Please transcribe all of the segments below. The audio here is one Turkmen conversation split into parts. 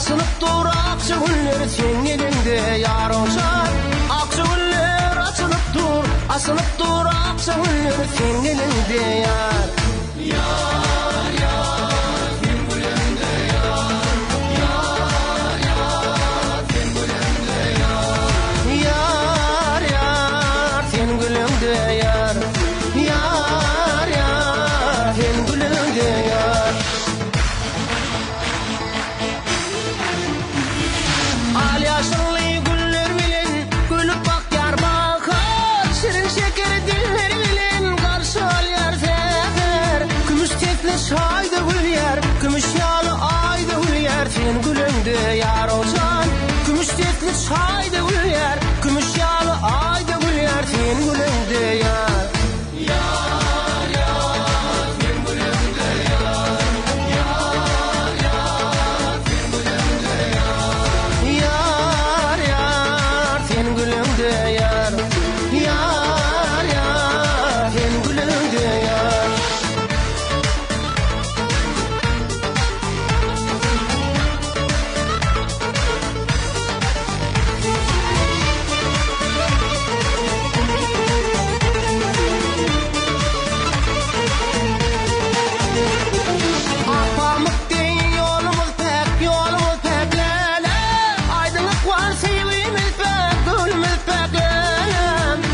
Asılıp dur akçı güller sen elinde yar olsan. Akçı güller açılıp dur, asılıp dur akçı güller sen elinde yar. Yar yar sen gülümde yar. Yar yar sen gülümde yar. Yar yar sen gülümde yar. Yar yar sen gülümde yar. Al yaşlı güller bilen gülüp bak yar bakar. Şirin şeker diller bilen karşı al yar sefer. Gümüş tekli çayda gül yer, gümüş yalı ayda gül yer. Sen gülümde yar olsan. Gümüş tekli çayda gül yer, gümüş yalı ayda gül yer. Sen gülümde yar. Yar yar sen gülümde yar. Yar yar sen gülümde yar. Yar yar sen gülümde yar. Yar yar sen gülümde yar. Pamuk değil yolumuz pek lele. Aydınlık var sevgimiz pek, gülümüz pek lele.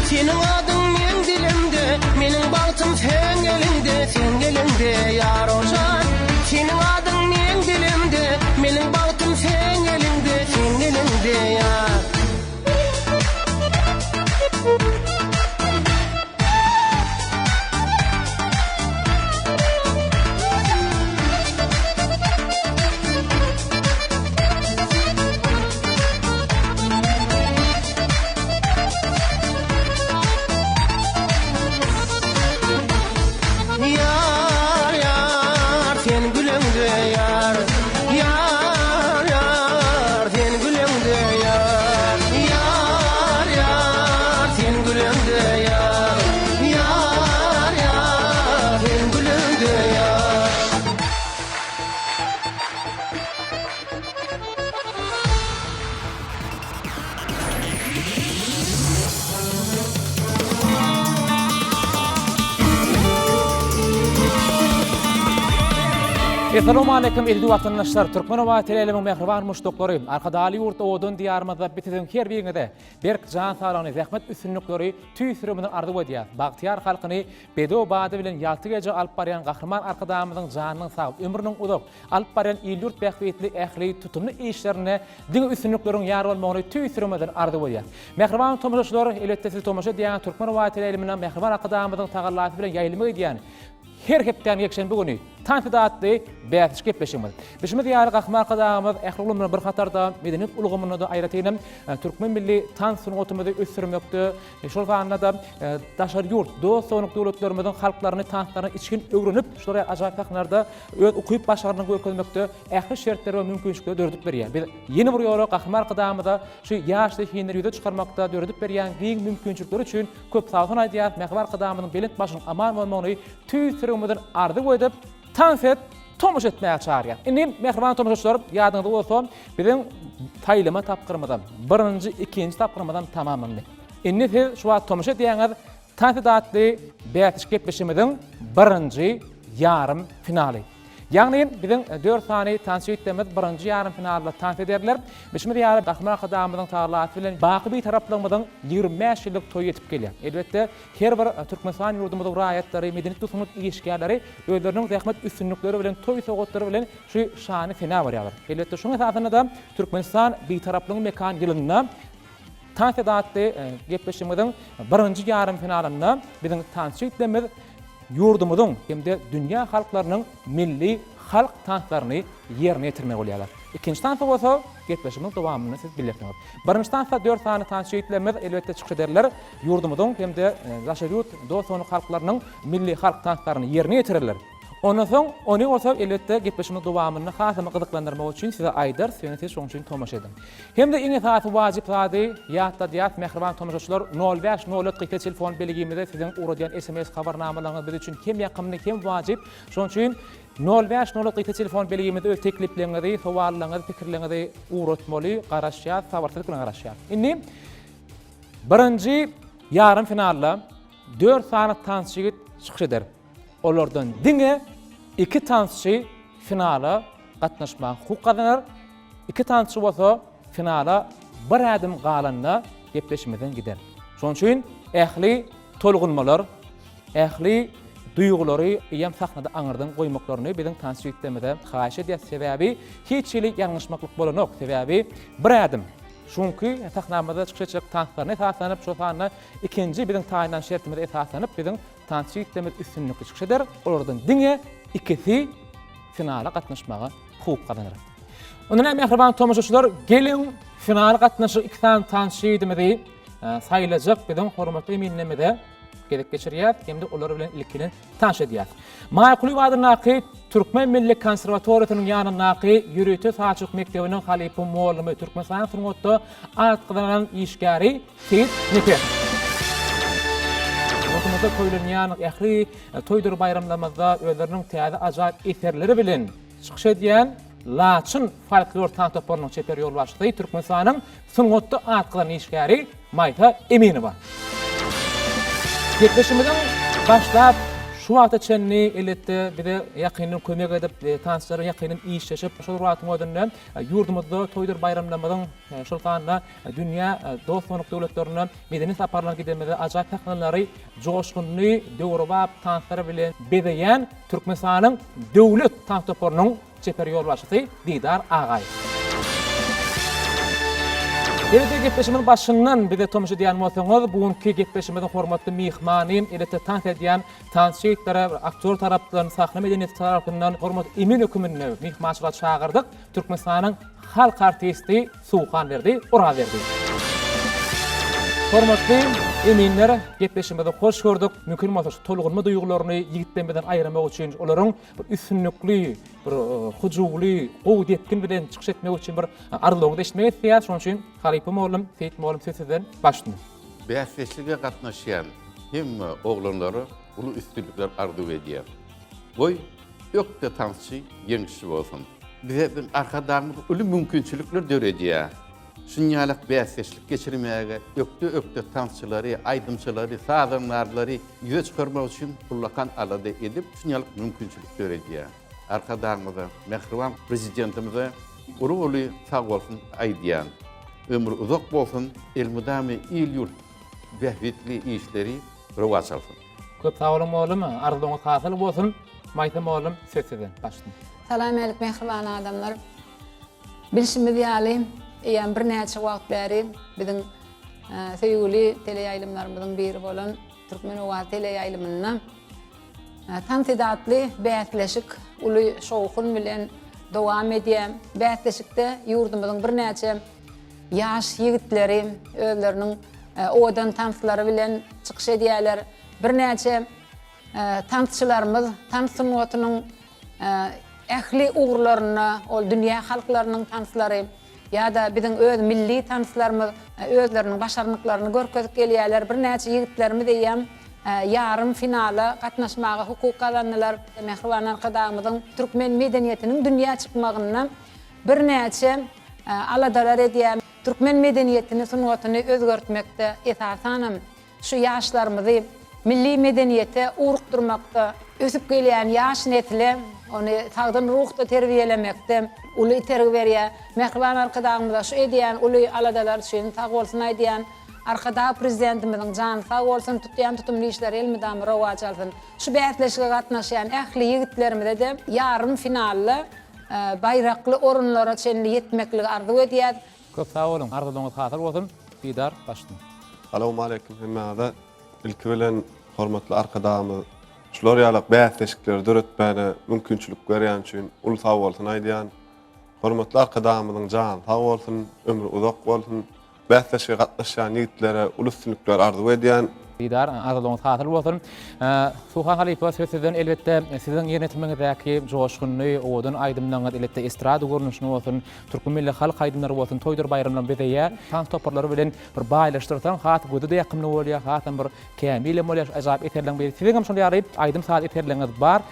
Senin adın men dilimde, menin bahtım sen elinde. Sen elinde yar olsan. Senin adın men dilimde, menin bahtım sen elinde. Sen elinde yar. Yar yar sen gülümde yar. Yar yar sen gülümde yar. Yar yar sen gülümde yar. Yar yar sen gülümde yar. Assalamu alaykum ildi vatandaşlar. Türkmenova televizyonu mehriban muşdukları, arkadaly yurt odun diyarımızda bitirin her birine berk can sağlığını, zahmet üstünlükleri tüy sürümünün ardı ödüyor. Baktiyar halkını bedo badı bilen yaltı gece alıp barayan kahraman arkadamızın canının sağ, ömrünün uzak, alıp barayan il-yurt bekvetli, ehli, tutumlu işlerine dini üstünlüklerin yar olmağını tüy sürümünün ardı ödüyor. Mehriban tomoşlar, elbette siz tomoşa diyen Türkmenova televizyonunun mehriban arkadamızın tağırlatı bilen yayılımı ediyen her hepten yekşen bugünü tanfidatlı beyatiş gepleşimiz. Bişimiz yarı qahmar qadağımız əxrulumuna bir qatarda medeniyet ulğumunu da ayrateynəm. Türkmen milli tansın otumuzda ösürmöktü. Şol qanına da daşar yurt, dost sonuk devletlerimizin halklarını, tanslarını içkin öğrenip, şuraya acayip haqlarda öz okuyup başarını görkezmöktü. Ähli şertleri ve mümkünçükleri dördüp berýär. Biz yeni bir ýola qahmar qadağımızda şu yaşlı hinleri yüze çıkarmakta dördüp berýän giň mümkünçükleri üçün köp sağlığın aýdýar. Mehriban qadağımızın belint başynyň aman bolmagyny tüy sürümüden ardy goýup tanfet tomuş etmeye çağırıyor. Indi mehriban tomuşçular yadınızda olsun, bizim taýlama tapkırmadan, birinci, ikinci tapkırmadan tamamlandy. Indi siz şu wagt tomuş etýäňiz tanfidatly beyatiş gepleşimizin birinci yarım finali. Yani bizim 4 sani tansiyetimiz birinci yarım finalda tanf ederler. Bişimiz yarı qahmar qadağımızın tağırlatı bilen baqibi taraplarımızın 25 yıllık toy yetip gelýär. Elbette her bir Türkmenistan yurdumuzun raýatlary, medeniyet tutumluk ilişkileri, özlerinin zahmet üstünlükleri bilen toy soğutları bilen şu şany fena barýarlar. Elbette şoň esasında da Türkmenistan bir taraplyň mekan ýylyna tanfidatly gepleşimizin birinci yarım finalında bizim tansiyetimiz yurdumuzun hem de dünya halklarının milli halk tanklarını yerine getirmek oluyorlar. İkinci tanfa bolsa gepleşimiz dowamyny siz bilersiniz. Birinci tanfa 4 tane tansiyetlerimiz elbette çıkış ederler. Yurdumuzun hem de Zaşeryurt dost sonuk halklarının milli halk tanklarını yerine getirirler. Ondan soň onu olsa elbetde gepleşme dowamyny hasamy gyzyklandyrmak üçin size aýdar, seni şoň üçin tomaş edin. Hemde iňe taýy wajyp zady ýa-da diýat mehriban tomaşaçylar 05 04 qyta telefon beligimizde sizin uradyan SMS habarnamalaryňyz biz üçin hem ýakymly hem wajyp. Şoň üçin 05 04 qyta telefon beligimizde öz tekliplerinizi, sowallaryňyzy, pikirlerinizi uratmaly, garaşýar, sabarsyzlyk bilen garaşýar. Indi birinji yarım finalda 4 sany tansçy çykyş eder. Olardan diňe 2 tansçy finala gatnaşmak hukuk kazanır. 2 tansçy bolsa finala bir adım galanda gepleşmeden gider. Şoň üçin ähli tolgunmalar, ähli duýgulary ýa sahnada aňyrdan goýmaklaryny biziň tansçy ýetmede haýyş edýär. Sebäbi hiççilik ýalňyşmaklyk bolanok. Sebäbi bir adım. Şunky sahnamada çykyşyk tansçylaryna esaslanıp şo sahna ikinji biziň taýdan şertimizde esaslanıp biziň tansçy ýetmede üstünlükli çykyş eder. Olardan diňe ikisi finala gatnaşmaga hukuk kazanır. Ondan mehriban tomaşaçylar gelin finala gatnaşyk 2 tansçy ýetmedi saýylajak biziň hormatly eminlemede gerek geçirýär, hemde olar bilen ilkini tanış edýär. Maýkuly wadynaky Türkmen Milli Konserwatoriýasynyň ýanynaky ýürüti Saçyk Mekdebiniň halypy muallimy Türkmenistan Sungatda atgylanan işgäri Seyit Nefer. Otumada toýlanýan ähli toýdur bayramlamazda özleriniň täze ajaýyp eserleri bilen çykyş edýän Laçyn folklor tantoporynyň çeper ýolbaşçysy Türkmenistanyň Sungatda atgylanan işgäri Maýta Eminowa. Gepleşimizden başlap şu wagta çenni elette bize ýakynyň kömek edip tansçylara ýakynyň işleşip şol wagtyň ödünde ýurdumyzda toýdur bayramlamadan şol sanda dünýä dostluk döwletlerine medeni saparlar gidemede ajaýyp tahnalary joşgunly döwrubap tansçylar bilen bedeýän Türkmenistanyň döwlet tantoporynyň çeper ýolbaşçysy Didar Agay. Elbette gepleşimin başından bir de tomuş edýän bolsaňyz, bugünkü gepleşimizde hormatly mihmanym, elbette tanış edýän tansçylara, aktyor tarapdan, sahna medeniýeti tarapyndan hormat emin hökümine mihmançylyk çagyrdyk. Türkmenistanyň halk artisti Suwhan berdi, ura berdi. Hormatly eminler, gepleşimizde hoş gördük. Mümkin bolsa tolgunma duýgularyny ýigitlerden aýyrmak üçin olaryň bir üstünlikli, bir hujugly, gowdy etkin bilen çykyş etmek üçin bir arlygy eşitmek istýär. Şoň üçin halypy mollum, Seyit mollum sizden başladyk. Bäsleşlige gatnaşýan hem oglanlary ulu üstünlikler arzu edýär. Goý ýokda tansçy ýeňişi bolsun. Bize arkadarmyz uly mümkinçilikler döredýär. Şunýalyk bäsleşlik geçirmäge ökde tansçylary, aýdymçylary, sazanlarlary ýüze çykarmak üçin kullakan alada edip şunýalyk mümkinçilik döredýär. Arkadarmyza mehriban prezidentimize uly sag bolsun aýdýan. Ömür uzak bolsun, elmudamy il ýurt behbetli işleri rowaj alsyn. Köp sag bolun mollum, arzuňyz hasyl bolsun. Maýta mollum sizden başladyk. Salam alaykum mehriban adamlar. Bilişimiz ýaly ýa bir näçe wagt bäri biziň söýgüli teleýaýlymlarymyzyň biri bolan Türkmen Owa teleýaýlymyna tansydatly bäsleşik uly şowkun bilen dowam edýän. Bäsleşikde ýurdumyzyň bir näçe ýaş ýigitleri özleriniň owadan tansçylary bilen çykyş edýärler. Bir näçe tansçylarymyz tansçynyň ähli ugurlaryna, ol dünýä halklarynyň tansçylary ýa-da biziň öz milli tansçylarymyz özleriniň başarnyklaryny görkezip gelýärler. Bir näçe ýigitlerimiz diýýäm yarım finala gatnaşmaga hukuk kazandylar. Mehriban arkadaşymyzyň Türkmen medeniýetiniň dünýä çykmagyna bir näçe aladalar edýär. Türkmen medeniýetini sungatyny özgertmekde esasanam şu ýaşlarymyzy milli medeniýete urukdurmakda ösüp gelýän ýaş netile onu tagdan ruhda terbiýelemekde uly terbiýe mehriban arkadaşymyza şu edýän uly aladalar üçin tag bolsun aýdýan arkada prezidentimiziň jany sag bolsun tutýan tutumly işler elmidam rowaj alsyn. Şu bäsleşige gatnaşýan ähli ýigitlerimize de yarım finalda bayrakly orunlara çenli ýetmeklige arzu edýär. Köp sag bolun, arzuňyz hasyl bolsun. Didar başladyk. Assalamu alaykum hemmede. İlki bilen hormatly arkadaşymyz şular ýalyk bäsleşikleri döretmäne mümkinçilik berýän üçin uly sag bolsun aýdýan. Hormatly arkadaşymyzyň jany sag bolsun, ömrü uzak bolsun. Bäsleşige gatnaşan ýigitlere uly üstünlikler arzu edýän. Didar aralığın hatırlı bolsun. Suhan Halipa sözüden elbette sizin yönetiminizdeki joşkunluğu, odan aydımlanan elbette estrada görünüşünü olsun, Türk milli halk aydımları olsun, toydur bayramlarından bedeýär, tan toparlary bilen bir baýlaşdyrsan, hat gödü de ýakymly bolýar, hatan bir kämil bolýar, ajap eterlen bir. Sizin hem şol ýaryp aydym saat eterleniňiz bar.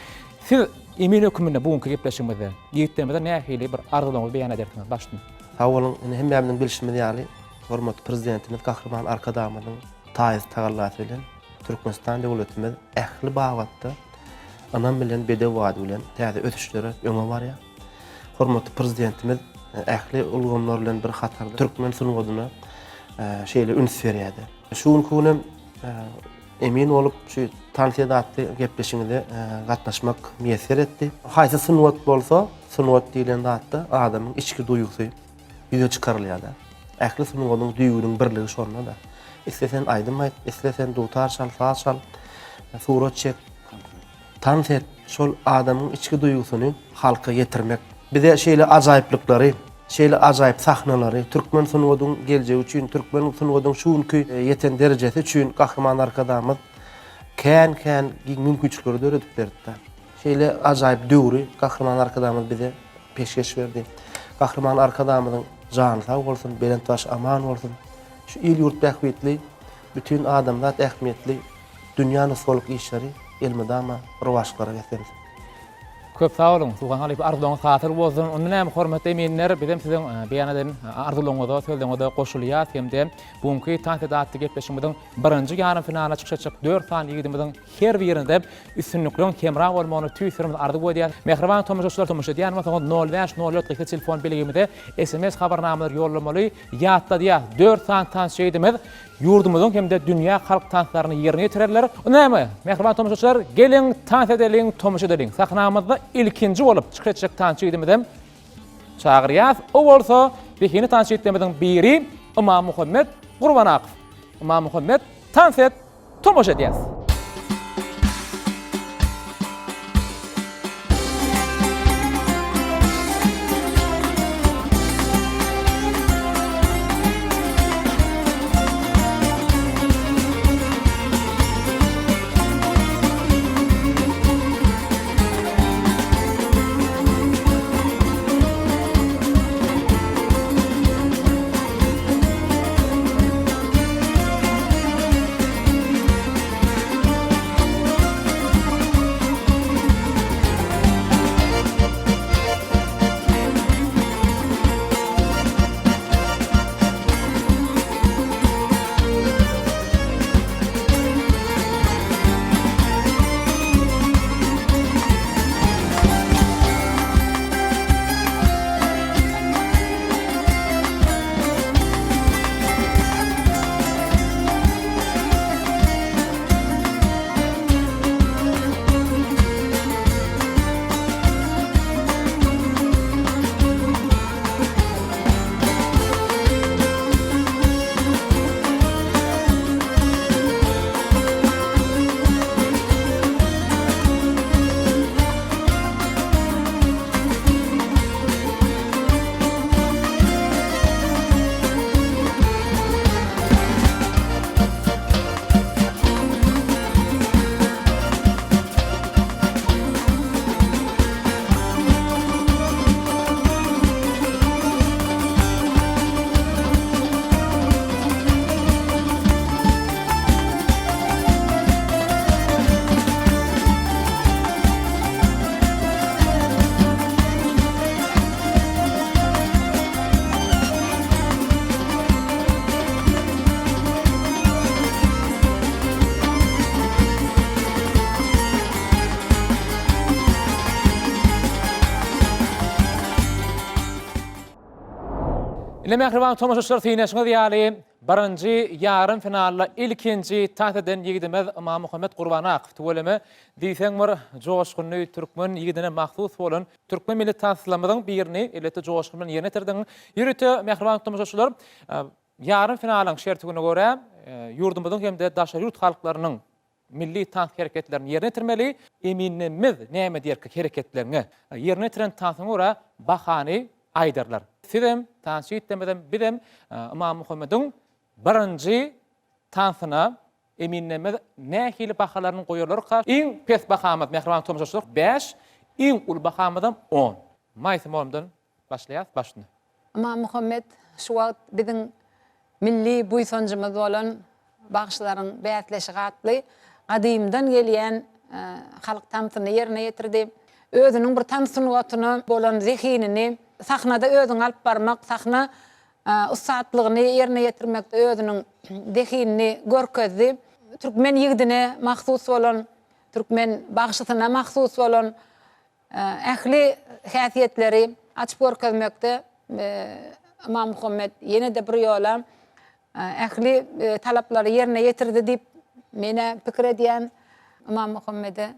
Siz emin höküminde bugunky gepleşigimizde, ýigitlerimize nähili bir arzulyňyzy beýan edersiňiz başdan. Awalın hemmämiň bilişimi ýaly, hormatly prezidentimiz Gahrman Arkadamyň taýyz tagallasy bilen Türkmenistan döwletimiz ähli bagatda anam bilen bede wady bilen täze ötüşlere öňe barýar. Hormatly prezidentimiz ähli ulgamlar bilen bir hatarda Türkmen sunugyna şeýle üns berýärdi. Şuň kunem emin olup şu tansiýatly gepleşiginde gatnaşmak meýesser etdi. Haýsy sunugat bolsa, sunugat diýilen zatda adamyň içki duýgusy ýüze çykarylýar. Ähli sunugatyň duýgunyň birligi şonda da. İstesen aydym aýt, istesen dutar şal, saz şal, surat çek. Tansiýat şol adamyň içki duýgusyny halka ýetirmek. Bize şeýle ajaýyplyklary, şeýle ajaýyp sahnalary, Türkmen sunugatyň geljegi üçin, Türkmen sunugatyň şuňky ýeten derejesi üçin Gahrman Arkadamyz kän mümkinçilikleri döredip berdi. Şeýle ajaýyp döwri Gahrman Arkadamyz bize peşkeş berdi. Gahrman Arkadamyzyň jany sag bolsun, belenbaş aman bolsun. Şu il yurt tähwitli, bütün adamlar ähmiýetli dünýäni soluk işleri elmedama rowaşlara getirdi. Köp sağ olun. Suhan Halipa arzulyňyz hatyrly bolsun. Ondan hem hormatly eminler, bizim sizin beýan eden arzulyňyza, sözleňize goşulýar. Hemde bugunky tansiýatly gepleşigimiziň birinji ýarym finalına çykşaçak 4 tan ýigidimizin her birinde üstünlükleň kemra bolmagyny tüýsürimiz ardy goýdýar. Mehriban tomuşçular tomuşa diýär, 0504 telefon bilegimizde SMS habarnamalar ýollamaly. Ýatda diýär 4 tan şeýdimiz yurdumuzun hem de dünya halk tanslaryny ýerine ýetirerler. Näme? Mehriban tomuşçular, geliň tans edelim, tomuş edelim. Sahnamyzda ilkinji bolup çykjak tanşydymyzym çagyrýas. O bolsa bihini tanşydymyzyň biri Imam Muhammed Gurbanakow. Imam Muhammed tans et, tomuş edýäs. Ile mehriban tomaşaçylar tyýnaşyňyz ýaly birinji ýarym finalda ilkinji tans eden ýigidimiz Imam Muhammed Gurbanakow. Tölemi diýseň bir joşkunly türkmen ýigidine mahsus bolan türkmen milli tanslamynyň birini elbetde joşkun bilen ýerine tirdiň. Ýürüte mehriban tomaşaçylar ýarym finalyň şertigine görä ýurdumyzyň hemde daşa ýurt halklarynyň milli tans hereketlerini ýerine tirmeli. Eminimiz näme diýerki hereketlerini ýerine tiren tansyna görä bahany aydarlar. Sizem tanşy etmeden bidem Imam Muhammed'in birinji tansına eminnemiz nähili bahalaryny goýarlar. Iň pes bahamyz Mehriban tomuşaçylar 5, iň ul bahamydan 10. Maýsymamdan başlaýas, başlyny. Ama Muhammed şu wagt biziň milli buýsanjymyz bolan bagşlaryň bätleşi gatly gadymdan gelýän halk tamsyny ýerine ýetirdi. Özüniň bir tansynywatyny bolan zehinini sahnada özüň alyp barmak, sahna ustadlygyny ýerine ýetirmekde özüniň zehinini görkezdi. Türkmen ýigidine mahsus bolan, türkmen bagşysyna mahsus bolan ähli häsiýetleri açyp görkezmekde. Imam Muhammed ýene de bir ýola ähli talaplary ýerine ýetirdi diýip mene pikir edýän Imam Muhammed'e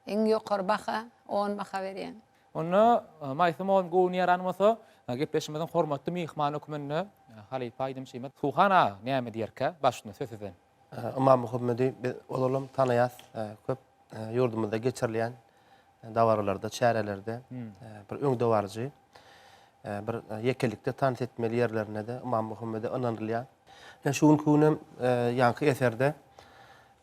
iň ýokary baha 10 baha berýän. Onu maýsymam goýnaranmasa, gepleşmeden hormatly mihman hökümünde Halifa Aýdym Şeýmet Suhana näme diýerke başlyny sözüden. Imam Muhammed'i olalım tanıyas, köp yurdumuzda geçirilen davarlarda, çärelerde bir öňde barjy, bir yekelikde tanıt etmeli yerlerine de Imam Muhammed'i ananylýar. Şuň künem ýanky eserde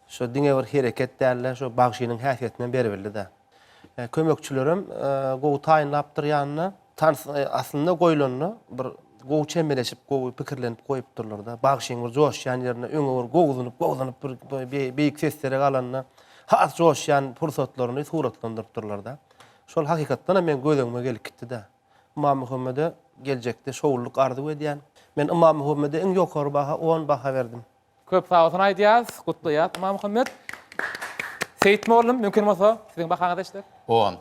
şu diňe bir hereket däller, şu bagşynyň häsiýetinden berildi de. Kömekçilerim gowy taýinlapdyr ýanyna, aslında goýulanyny bir gowy çemberleşip, gowy pikirlenip goýup durlar da. Bagşyň bir joşýan ýerine öňe bir gowuzynyp bir beýik seslere galanyna has joşýan pursatlaryny suratlandyryp durlar da. Şol hakykatdan men gözüme gelip gitdi de. Imam Muhammed'e geljekde şowluk arzu edýän. Men Imam Muhammed'e iň ýokary baha 10 baha berdim. Köp sağ olsun aýdýas, gutlaýas Imam Muhammed. Seyit Mollum mümkin bolsa siziň bahaňyzy eşler. 10.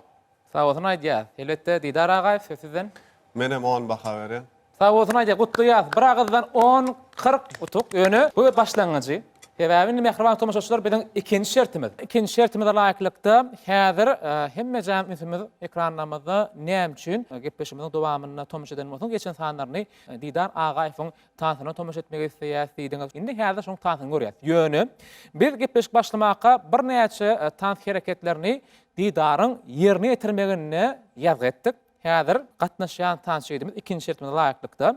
Sağ olsun aýdýas. Elbetde Didar agaý sözüden. Menem 10 baha berýän. Sağ olsun aýdýas, gutlaýas. Bir agızdan 10 40 utuk öňü bu başlangyjy. Sebäbi Mehriban tomuşaçylar biziň ikinji şertimiz. İkinji şertimiz laýyklykda häzir hemme jamyatymyz ekranlarymyzda näme üçin gepleşimiziň dowamyna tomuşa eden bolsaň geçen sanlaryny Didar Agaýewiň tansyna tomuşa etmek isleýär diýdiňiz. Indi häzir şoň tansyny görýär. Ýöne biz gepleşik başlamakka bir näçe tans hereketlerini Didaryň ýerine ýetirmegine ýazg etdik. Häzir gatnaşýan tansçydymy ikinji şertimiz laýyklykda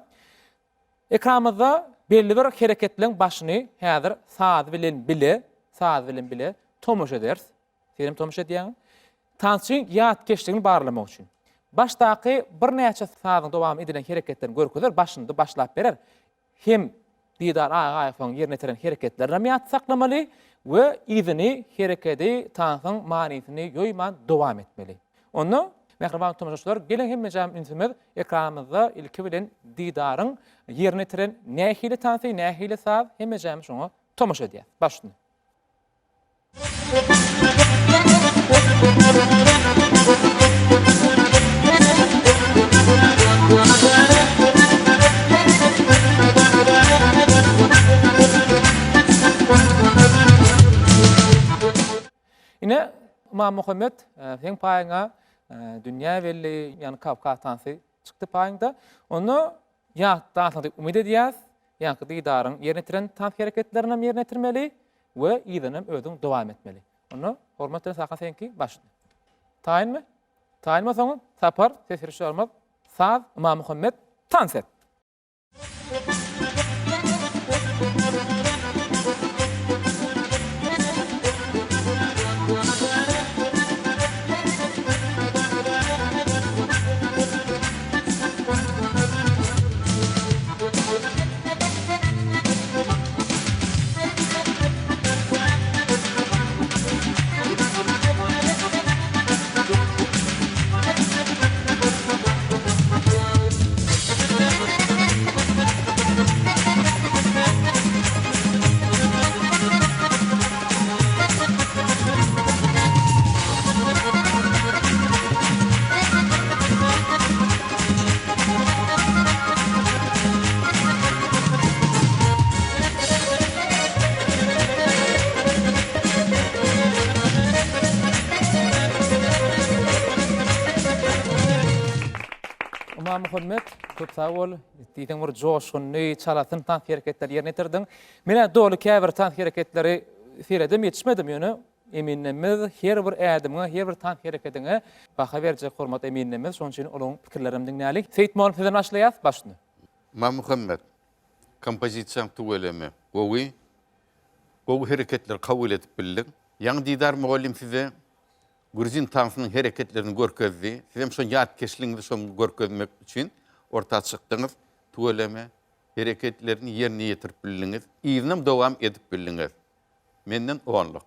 ekranymyzda belli bir hereketlerin başını häzir saz bilen bile tomuşa ederiz. Selim tomuşa edýän. Tansçyň ýat geçdigini barlamak üçin. Başdaky bir näçe sazyň dowam edilen hereketlerini görkezler, başynda başlap berer. Hem Didar Agaýewiň ýerine ýetiren hereketlerini ýat saklamaly we izini hereketi tansyň manysyny ýoýman dowam etmeli. Onu Mehriban tomuşaçylar gelen hemme jamyatymyz ekranymyzda ilki bilen Didaryň ýerine ýetiren nähili tansy, nähili saz hemme jamy şoňa tomuşa edýär. Başlyny. Ine Imam Muhammed sen paýyňa dünya belli yani Kafkas tansy çykdy paýynda. Onu ýa tansy umyt edýäs. Ýa-ki Didaryň ýerine ýetiren tans hereketlerini ýerine ýetirmeli we ýygyny özüň dowam etmeli. Onu hormatly sakan senki başly. Taýynmy? Taýynmasaň sapar sesir şolmaz. Saz Imam Muhammed tans et. Imam Muhammed köp sağ ol. Diýdiň bir joşgyny çalatyn tans hereketleri ýerine ýetirdiň. Mene dolu käbir tans hereketleri seredim ýetişmedim ýöne. Eminimiz her bir ädimiňe, her bir tans hereketine baha berjek hormat eminimiz. Şoň üçin olaň pikirlerimden nälik. Seyit Mollum sizden başlaýas, başlyny. Imam Muhammed kompozisiýaň tugelemi. Gowy bu hareketleri kabul edip bildik. Yan Didar Muallim size Gruzin tansının hareketlerini görkezdi. Sizem son yat keşliğinde son görkezmek için ortaya çıktınız. Tuvaleme hareketlerini yerine getirip bildiniz. İznim devam edip bildiniz. Menden onluk.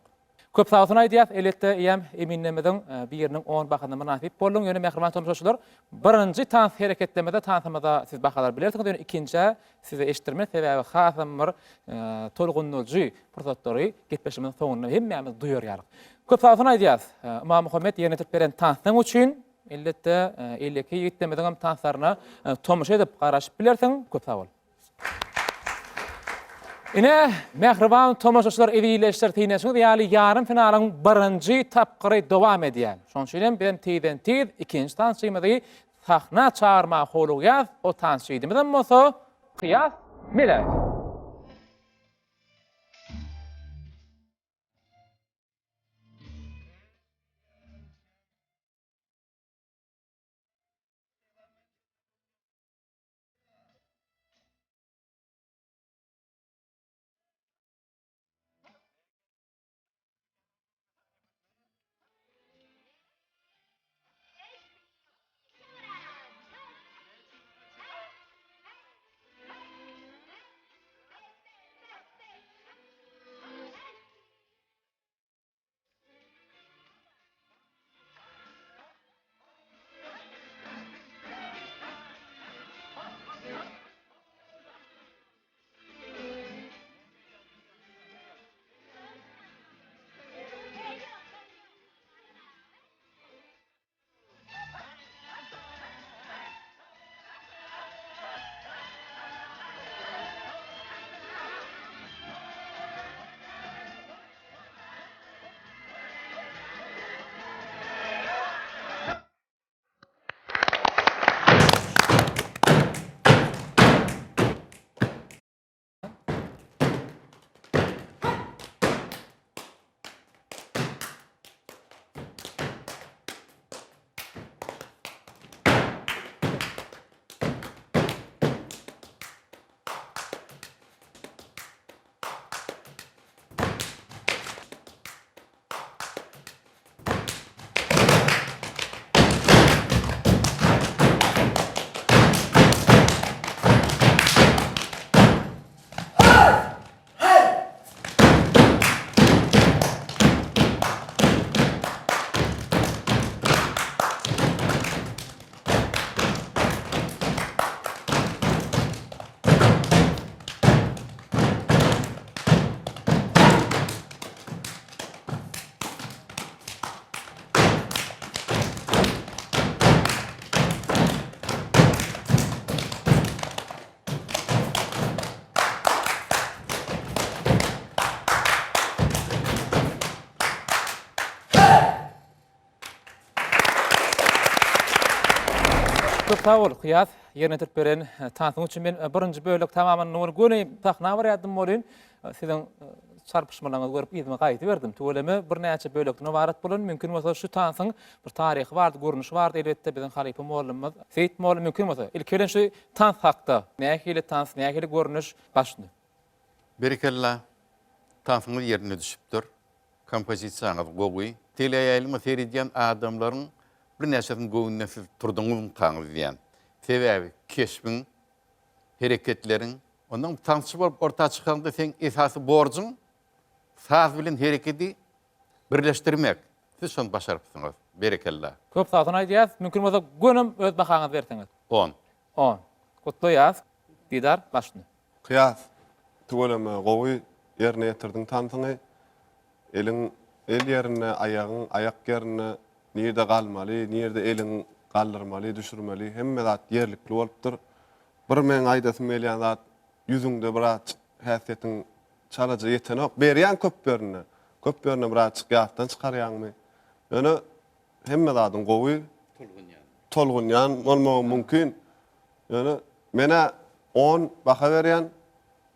Köp sağ olsun aýdýas, elbetde ýem eminlemeden bir ýeriniň 10 bakandyna nasip boldum. Ýöne mehriban tomuşçular, birinji tans hereketlemede tansymada siz bakalar bilersiňiz. Ýöne ikinji size eşitdirme sebäbi hasam bir tolgunlyjy pursatları getpeşimiň soňuna hemmämiz duýar ýalyk. Köp sağ olsun aýdýas, Imam Muhammed ýerine türk beren tansyň üçin elbetde eleki ýetlemeden hem tanslaryna tomuş edip garaşyp bilersiň. Köp sağ ol. Ine mehriban tomoşaçylar edileşler tiýnesiňiz, ýaly ýarym finalyň birinji tapgyry dowam edýär. Şonçylen ben tiýden tiýd ikinji tansymydy sahna çağırma holugyaz o tansydymydan moso Kıyas Milay. Çok sağ ol, Kıyas. Yerine türk beren tansyň üçin men birinji bölek tamamyn nur göni sahna barýardym bolyn. Siziň çarpışmalaryňyzy görüp izime gaýty berdim. Töweleme bir näçe bölekden ibaret bolan mümkin bolsa şu tansyň bir taryhy bardy, görnüşi bardy. Elbetde biziň Halypy mollumyz Seyit mollum mümkin bolsa ilkelen şu tans hakda nähili tans, nähili görnüş başlandy. Berekella tansyňyz yerine düşüpdir. Kompozisiýaňyz gowy. Teleýaýlymy seýredýän adamlaryň bir näçesiň göwnüne siz turduňyz taňyz diýen. Sebäbi keşbiň, hereketleriň, ondan tansçy bolup ortağa çykanda sen esasy borjun saz bilen hereketi birleşdirmek. Siz şonu başarypsyňyz. Berekella. Köp sağ olun aýdýas, mümkin bolsa gönüm öz bahaňyzy berseňiz. 10. 10. Gutlaýas. Didar başlandy. Kıyas, tuvalama gowy yerine getirdiň tansyny, el yerine ayağın, ayak yerine nirde galmaly, nirde elin galdyrmaly, düşürmeli, hemme zat yerlikli bolupdyr. Bir men aýdasym gelýän zat yüzüňde biraz häsiýetiň çalaja ýetenek berýän köplerine biraz çykýatdan çykarýanmy. Ýöne hemme zatyň gowy tolgunýan bolmagy mümkin. Ýöne mene 10 baka berýän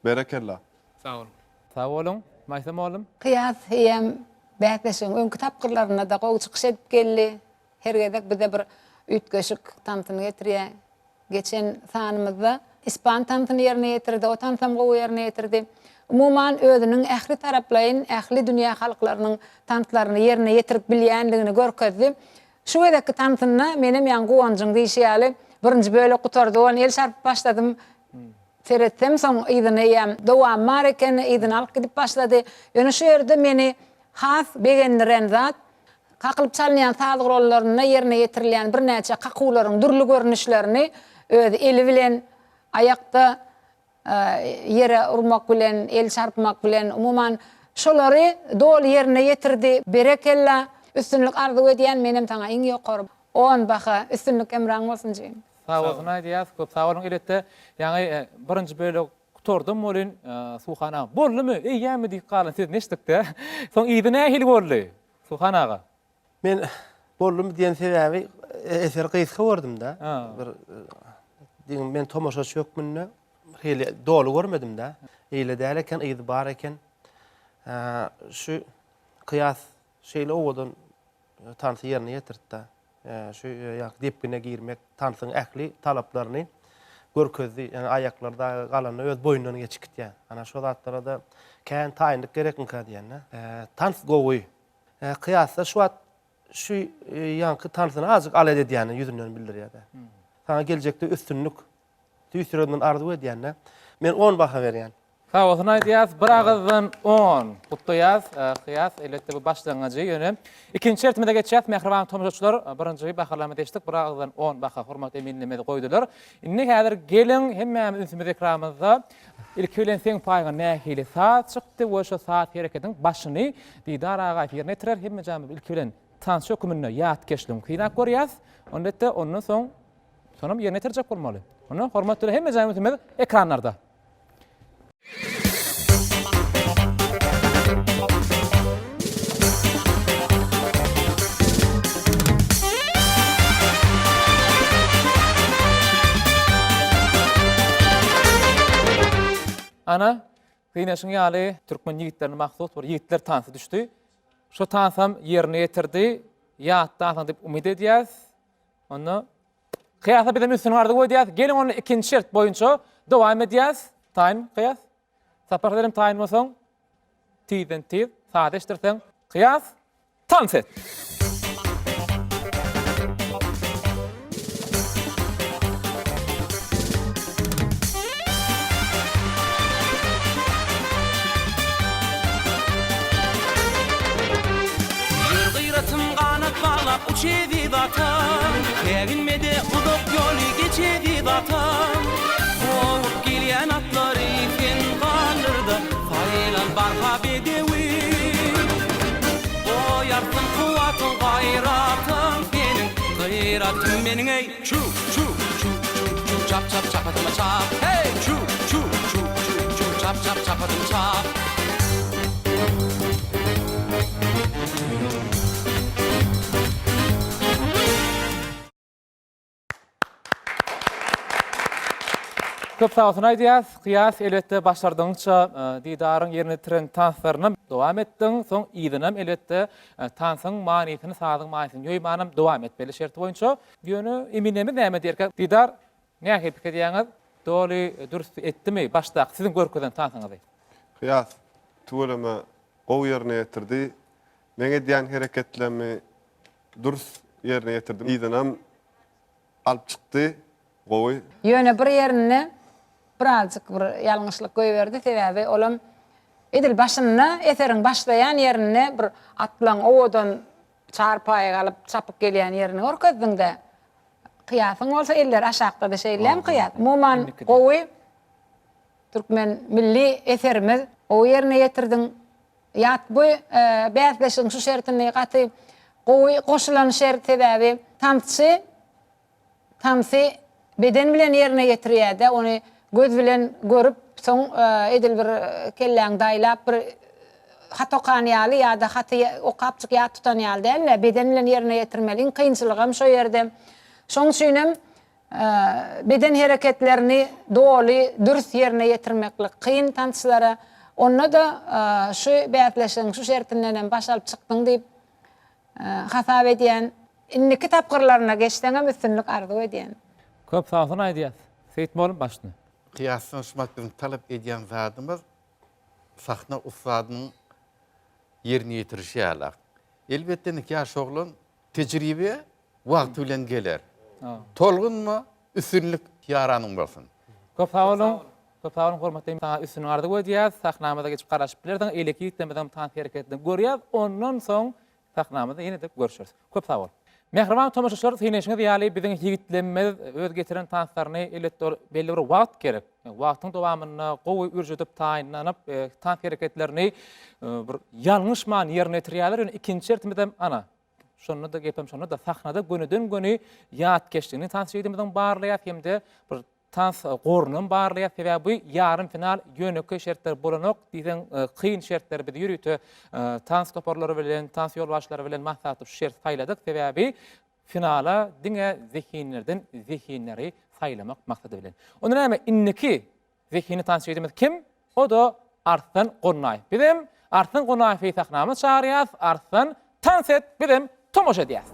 berekella. Sağ olun. Sağ olun. Maýsam oğlum. Kıyas hem bäkleşiň öňkü tapgyrlaryna da gowy çykyş edip geldi. Her gedek bir de bir ütgeşik tantyny getirýär. Geçen sanymyzda ispan tantyny ýerine getirdi, o tantam gowy ýerine getirdi. umuman özünün ähli taraplaryň, ähli dünýä halklarynyň tantlaryny ýerine ýetirip bilýändigini görkezdi. Şu wedeki tantyna menem ýan gowanjyň diýşýäli birinji bölek gutardy, ony el şarp başladym. Seretdim, soň ýygyny ýam dowam bar eken, ýygyny alyp gidip başlady. Ýöne şu ýerde meni has begendiren zat, kakılıp çalınýan sazyk rollaryny ýerine ýetirilýän birnäçe kakularyň dürli görnüşlerini öz eli bilen ayakta yere urmak bilen, el çarpmak bilen, umuman şolary dol ýerine ýetirdi. Berekella, üstünlük arzu edýän menem taňa iň ýokary 10 baha üstünlük emraň bolsun diýen. Sağ olun aýdýas, köp sağ olun eletde. Ýani birinji bölek tuturdum bolyn Suhan aga. Boldymy? Ýa-me diýip galan siz neşdikde? Soň ýygy nähili boldy? Suhan aga. Men bollum diýen sebäbi eser gysga gördüm da. Bir diýim men tomoşaçy ýokmunda. Heli dolu görmedim da. Eýle däl eken, ýygy bar eken. Şu kıyas şeýle owadan tansy ýerine ýetirdi. Şu ýak depgine girmek, tansyň ähli talaplaryny görkezdi. Yani ayaklarda galanny öz boýundan geçikdi. Ana şu zatlara da kän taýyndyk gerekmi ka diýen. Tans gowy. Kıyasda şu şu ýanky tansyny azyk alad edýäni ýüzünden bildirýär. Sana geljekde üstünlük tüýsürenden arzu edýän. Men 10 baha berýän. Sağ olun aýdýas, bir agızdan 10. Kutlaýas, kıyas eletde bu başlangaçy ýöne. İkinji ertmede geçýär, mehriban tomoşaçylar, birinji bahalama deşdik, bir agızdan 10 baha hormat eminlemede goýdular. Indi häzir gelin hemmämiz ünsümüz ekranymyzda ilk bilen seň paýga nähili saat çykdy, we şu saat hereketiň başyny Didar aga ýerine ýetirer, hemme jamy ilk bilen tans hökümine ýat geçdim. Kynak görýäs, onda ondan soň sonam ýerine ýetirjek bolmaly. Onu hormatly hemme jamy ünsümüz ekranlarda. Ana, Gynaşyň ýaly türkmen ýigitlerine mahsus bir ýigitler tansy düşdi. Şu tansam ýerine ýetirdi, ýatdan diýip umyt edýäs. Onu kıyasa bilen üstüne ardy goýdýas. Gelin onu ikinji şert boýunça dowam edýäs. Time kıyas. Sapar derim time bolsaň. Tiden tid, saatleşdirsen kıyas. Tans et. Uçedi vatan, kevinmede udok yolu geçedi vatan. Boğup gelyen atları iken kalırdı, faylan barha bedevi. Boyarsın kuvatın gayratın benim, gayratım benim ey. Çu, çu, çu, çu, çu, çap çap çapatıma çap. Hey, çu, çu, çu, çu, çu, çap çap çapatıma çap. Köp sağ olsun aýdýas, kıyas elbetde başardyňça Didaryň ýerine ýetiren tanslaryny dowam etdiň, soň ýygynym elbetde tansyň manysyny, sazyň manysyny ýoýmanam dowam etmeli şert boýunça. Ýöne eminemi näme diýerkä? Didar, näme pikir diýäňiz? Doly dürüst etdimi? Başda siziň görkezden tansyňyzy. Kıyas tuwlama gowy ýerine ýetirdi. Meňe diýen hereketlerimi dürüst ýerine ýetirdim. Ýygynym alyp çykdy. Gowy. Ýöne bir ýerine birazcık bir ýalňyşlyk goýberdi, sebäbi olam edil başyna eseriň başlaýan ýerine bir atlan owadan çarpaýa alyp çapyp gelýän ýerini görkezdiňde kıyasyň bolsa eller aşakda da şeýlem kıyas. Umuman gowy türkmen milli eserimiz o ýerine ýetirdiň. Ýat bu bäzleşiň şu şertine gaty gowy goşulan şert sebäbi tansy beden bilen ýerine ýetirýär-de, ony göz bilen görüp, soň edil bir kelläň daýlap bir hatokan ýaly ýa-da haty okapçyk ýa tutan ýaly däl, beden bilen ýerine ýetirmeliň kynçylygym şo ýerde. Şoň üçin beden hereketlerini doly, dürüst ýerine ýetirmeklik kyn tanslara, onda da şu bäzleşiň şu şertinden baş alyp çykdyň diýip hasap edýän. Indiki tapgyrlaryna geçdiňem üstünlük arzu edýän. Köp sağ olsun aýdýas. Seyit bolun başyny. Kıyaslaşmak bizim talep edýän zatymyz sahna ustadynyň yerini ýetirişi ýaly. Elbetde nikah oğlan tejribe wagt bilen geler. Tolgunmy üstünlük yaranyň bolsun. Köp sağ olun. Köp sağ olun hormatly taňa üstüni ardy goýdýas. Sahnamyza geçip garaşyp bilerdiň. Eleki ýitmeden tan hereketini görýär. Ondan soň sahnamyza ýene de görüşürüz. Köp sağ olun. Mehriban tomaşaçylar, synyşyňyz ýaly biziň ýigitlerimiz öz getiren tanslaryny elbetde belli bir wagt gerek. Wagtyň dowamyna gowy ürjüdip taýinlanyp tan hereketlerini bir ýalňyş man ýerine ýetirýärler. Ikinji şertimiz ana. Şonu da gepem şonu da sahnada gönüden göni ýat geçdigini tansyýdymyň barlaýar hemde bir tans gorunun barlaýar sebäbi ýarym final ýöneki şertler bolanok diýen kyn şertler bizi ýürütü tans toparlary bilen tans ýolbaşlary bilen maslahaty şert saýladyk sebäbi finala diňe zehinlerden zehinleri saýlamak maksady bilen. Onda näme inniki zehini tansyýdymyz kim? O da Arslan Gonaýew. Bizim Arslan Gonaýew sahnamyz çağırýas. Arslan tanset bizim tomoş edýäs.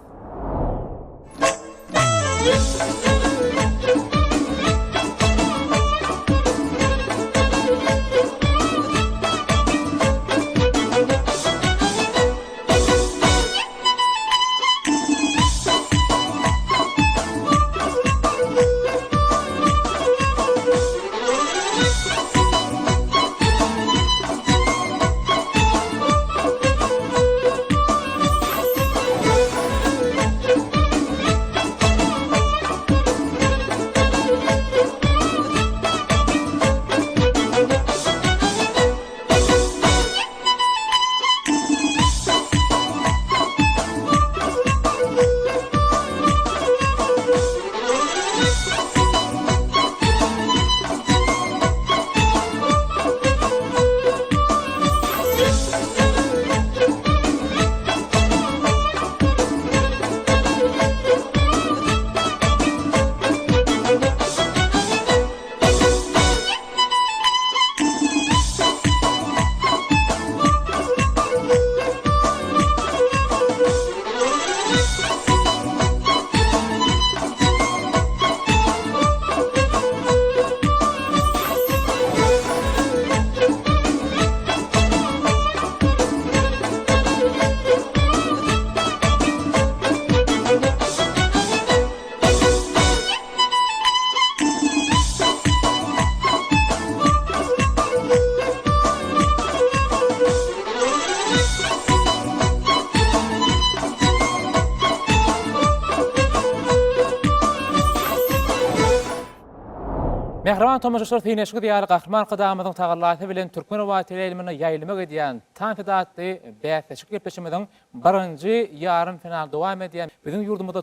Mehriban tomaşaçylar, synyşyňyz ýaly Gahrman Qadamyzyň tagallasy bilen Türkmen owat elmine ýaýlymak edýän tanfidatly bäsleşik gepleşmeden birinji ýarym final dowam edýän biziň ýurdumyzda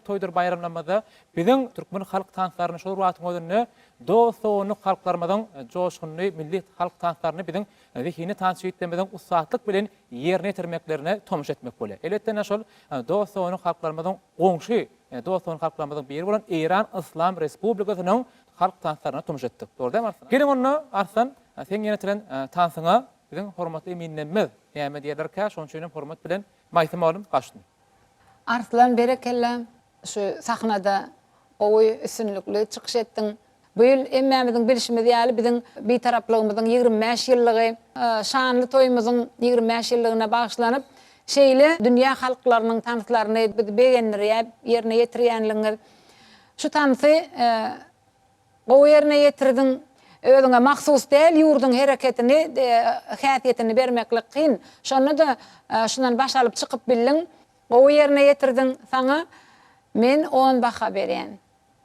toýdur bayramlamada biziň türkmen halk tanslaryny şol wagtyň özünde dostony halklarymyzyň joşgunly milli halk tanslaryny biziň zihini tansyýetmeden usatlyk bilen ýerine ýetirmeklerine tomuş etmek bolýar. Elbetde şol dostony halklarymyzyň goňşy dostony halklarymyzyň biri bolan Iran Islam Respublikasynyň halk tanslaryna tomuş etdik. Doğru değil mi Arslan? Gelin onu Arslan, sen ýenetilen tansyňa biziň hormatly minnetimiz ýa-da diýerlerkä şoň üçin hormat bilen maýsym bolum gaşdy. Arslan berekellam şu sahnada gowy üstünlükli çykyş etdiň. Bu ýyl emmämiziň bilişimiz ýaly biziň bir taraplygymyzyň 25 ýyllygy, şanly toýumyzyň 25 ýyllygyna bagşlanyp şeýle dünýä halklarynyň tanslaryny begenleri ýerine ýetirýänligiňiz. Şu tansy gowy ýerine ýetirdiň, özüňe mahsus däl ýurdun hereketini, häsiýetini bermeklik kyn. Şonu da şundan başalyp çykyp bildiň, gowy ýerine ýetirdiň, saňa men 10 baha berýän.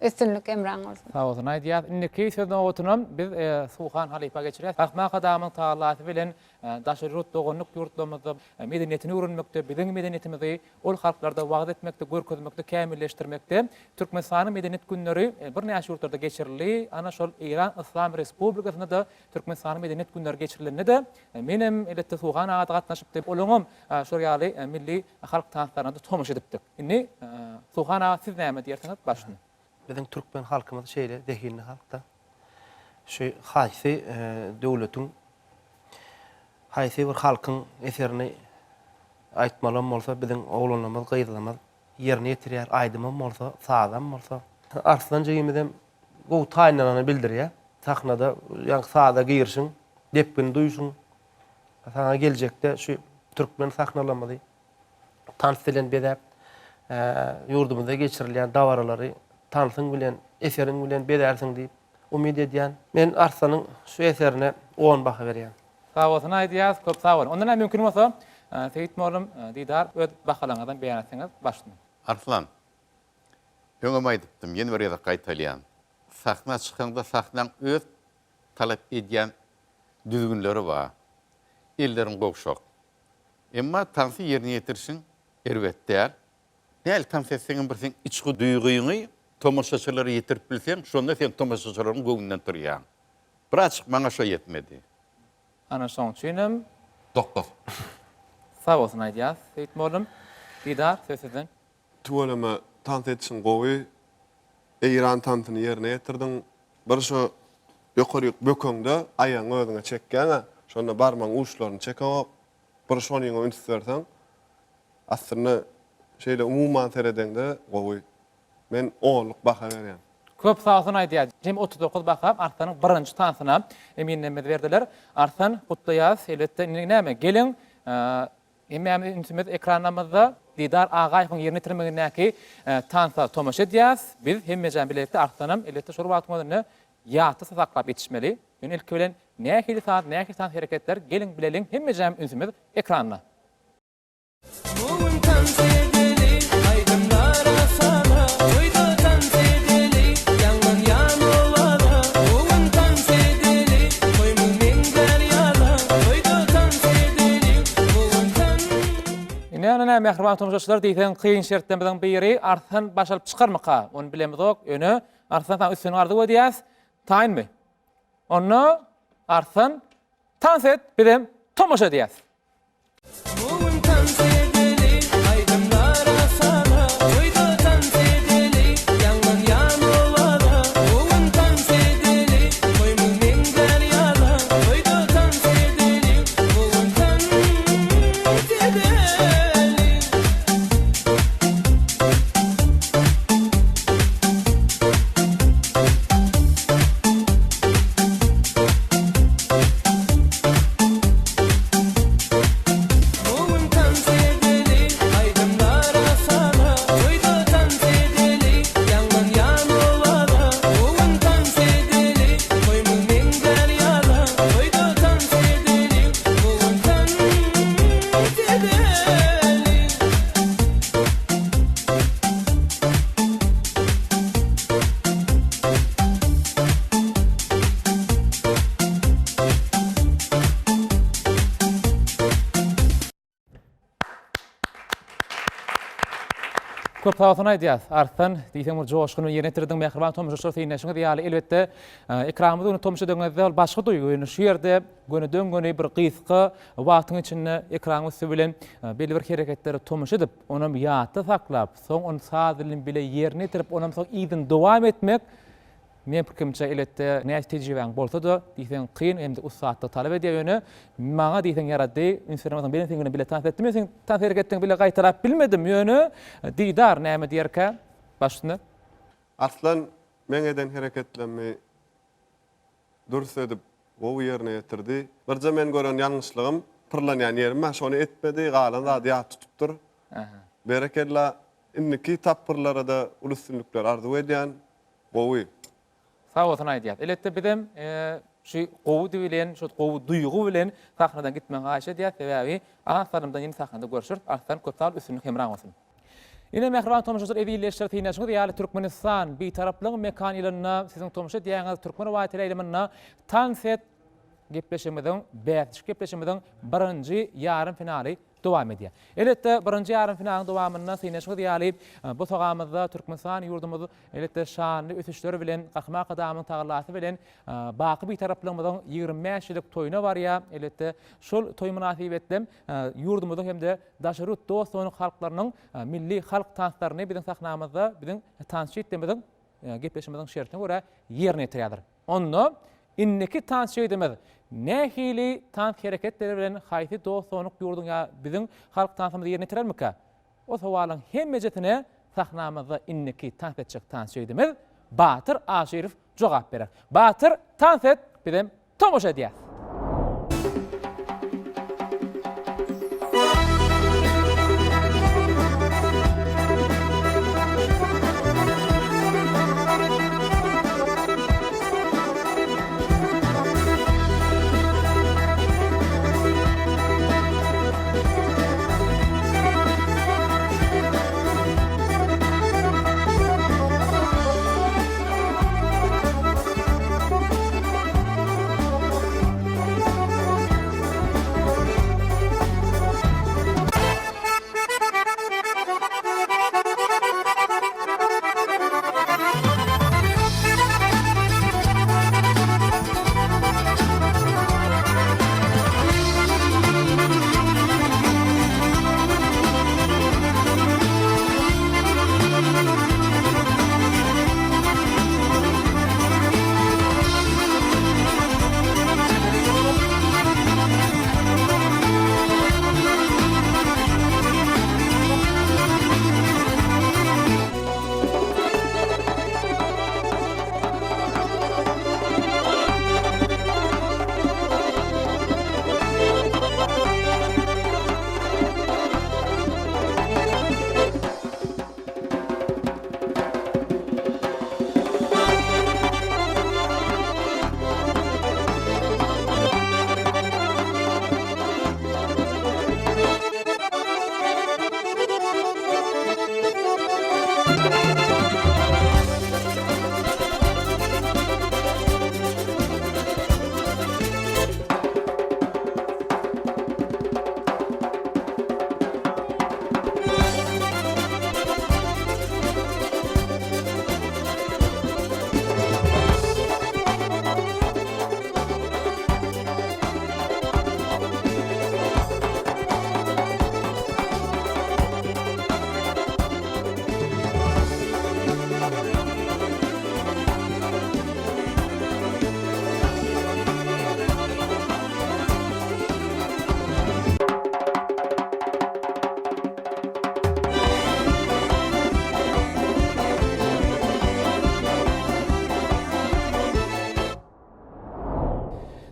Üstünlük emran olsun. Sağ olsun. Aydiyat, inniki sözüne otunan biz Suhan Halipa geçiriyaz. Gahrman Qadamyň tagallasy bilen daşyrut dogonluk ýurtlarymyzda medeniyetini öwrenmekde, biziň medeniyetimizi ol halklarda wagt etmekde, görkezmekde, kämilleşdirmekde. Türkmenistanyň medeniyet günleri bir näçe ýurtlarda geçirildi. Ana şol Iran Islam Respublikasynda da Türkmenistanyň medeniyet günleri geçirilende de menem elbetde Suhan agada gatnaşyp olaňam şol ýaly milli halk tanslaryna tomuş edipdik. Inni Suhan aga siz näme diýersiňiz başlyny? Biziň türkmen halkymyz şeýle dehinli halkda. Şu haýsy döwletiň haýsy bir halkyň eserini aýtmalam bolsa biziň oglanlarymyz, gyzlarymyz ýerine ýetirýär, aýdymam bolsa, sazam bolsa. Arslan jegimizem gowy taýinlanyny bildirýär. Sahnada ýa-da saza gyrşyň, depgin duýşyň, Sana gelecekde şu Türkmen sahnalamadı. Tansilen bedep yurdumuzda geçirilen davaraları tansın bilen, eserin bilen bedersin deyip umid edýän. Men Arslan'ın şu eserine 10 baha berýän. Sağ olsun aýdýas, köp sağ olun. Ondan hem mümkin bolsa Seyit Moğlum Didar öz bahalaňyzdan beýan etseňiz başlayın. Arslan, öňem aýdypdym, ýene bir ýerde gaýtalýan. Sahna çykanda sahnaň öz talap edýän düzgünleri bar. Ellerin gowşak. Emma tansy ýerine ýetirişiň elbetde. Näl tans etseňiň birsiň içki duýguýuňy tomaşaçylary ýetirip bilseň, şonda sen tomaşaçylaryň göwünden turýan. Bir açyk maňa şo ýetmedi. Ana şoň üçinem 9. sağ olsun aýdýas. Seyit Moğlum Didar söz sizden. Tuvalama tant etsin gowy Eýran tantyny ýerine ýetirdiň. Bir şo ýokaryk bököňde aýaň özüňe çekýän, şonda barmaň uçlaryny çekip, bir şonyň öňüne aslında şeýle umuman seredende gowy. Men 10luk baha berýän. Köp sağ olsun aýdýas. Jem 39 bakap Arslan'yň birinji tansyna eminlenme berdiler. Arslan gutlaýas, elbetde näme? Gelin Emmi ünsümüz ekranımızda Didar Ağaýewiň ýerine tirmeginäki tansa tomaşa edýäs. Biz hemmejem bilelikde Arslanam elbetde şol wagtymyny ýaty saklap ýetişmeli. Ýöne ilki bilen nähili saat, nähili saat hereketler gelin bilelim hemmejem ünsümüz ekranına. Bugün dans edeli, aydınlara sana, köyde dans edeli, yangın yanılara. Bugün dans edeli, koymun mengar yala, köyde dans edeli, bugün dans. Näme mehriban tomuşaçylar diýsen kıyın şertlerden biri Arslan başalyp çykarmaka. Onu bilemizok. Öňe Arslan taň üstüne ardy edýäs. Taýynmy? Onu Arslan tans et, bilen tomaşa edýäs. Bugün dans edeli, aydınlara sana, köyde dans edeli, yangın yanılara. Bugün dans edeli, koymun mengar yala, köyde dans edeli, bugün dans edeli. Bugün dans edeli, aydınlara sana, köyde dans edeli, yangın yanılara. Bugün dans edeli, koymun mengar yala, köyde dans edeli, bugün dans edeli. Köp sağ olsun aýdýas. Arslan diýsem bu joşgyny ýerine tirdiň mehriban tomuşaçylar syňnaşyňy diýýäli elbetde ekranymyzda onu tomuşa döňezde ol başga duýgy. Şu ýerde döňgöni bir gysga wagtyň içinde ekran üstü bilen belli bir hereketleri tomuşa edip onu ýatda saklap, soň onu sadylyn bile ýerine tirip onu soň ýyldyn dowam etmek men pikirimçe elbetde näçe tejribeň bolsa da diýsen kyn hem de usatda talap edýär ýöne maňa diýsen ýaratdy informasiýony bilen seňle bile tans etdim. Sen tans hereketini bile gaýtarap bilmedim ýöne Didar näme diýerkä başlyny. Arslan men eden hereketlenmi dürüst edip gowy ýerine ýetirdi. Birje men gören ýalňyşlygym pırlanýan ýerim şonu etmedi, galan zady ýat tutupdyr. Berekella inniki tapyrlara da ulustynlykler ardy edýän gowy. Sağ olsun aýdýar. Elbetde bizim şu gowy bilen, şu gowy duýgu bilen sahnadan gitmän gaýşa diýär sebäbi Arslanymdan ýeni sahnada görüşür. Arslan köpsal üstünlük hemran bolsun. Ine mehriban tomuşaçylar edilýär täňňe diýýär Türkmenistan bir taraplyň mekan ýylyna siziň tomuşa diýýäňiz Türkmen wagty eýlemine tanset gepleşmeden, gepleşmeden birinji yarım finali dowam edýär. Elbetde birinji yarım finalin dowamyna syňnaşyk diýýäli bu tagamyzda Türkmenistan ýurdumyzy elbetde şanly ötüşleri bilen, gahma gadamyň taýlarlasy bilen baky bir taraplyňyzdan 25 ýyllyk toýuna barýar. Elbetde şol toý münasibetde ýurdumyzyň hemde daşarut dostonyň halklarynyň milli halk tanslaryny biziň sahnamyzda biziň tansçy etdimiň gepleşmeden şertine görä ýerine ýetirýär. Onu inneki tansçy edemiz. Nähili tans hereketleri bilen haýsy dostonyk ýurdun ýa biziň halk tansymyzy ýerine ýetirermika? O sowalyň hemmejetine sahnamyzda inneki tans etjek tansçy edemiz. Batyr Aşyryf jogap berer. Batyr tans et bilen tomoşa edýär.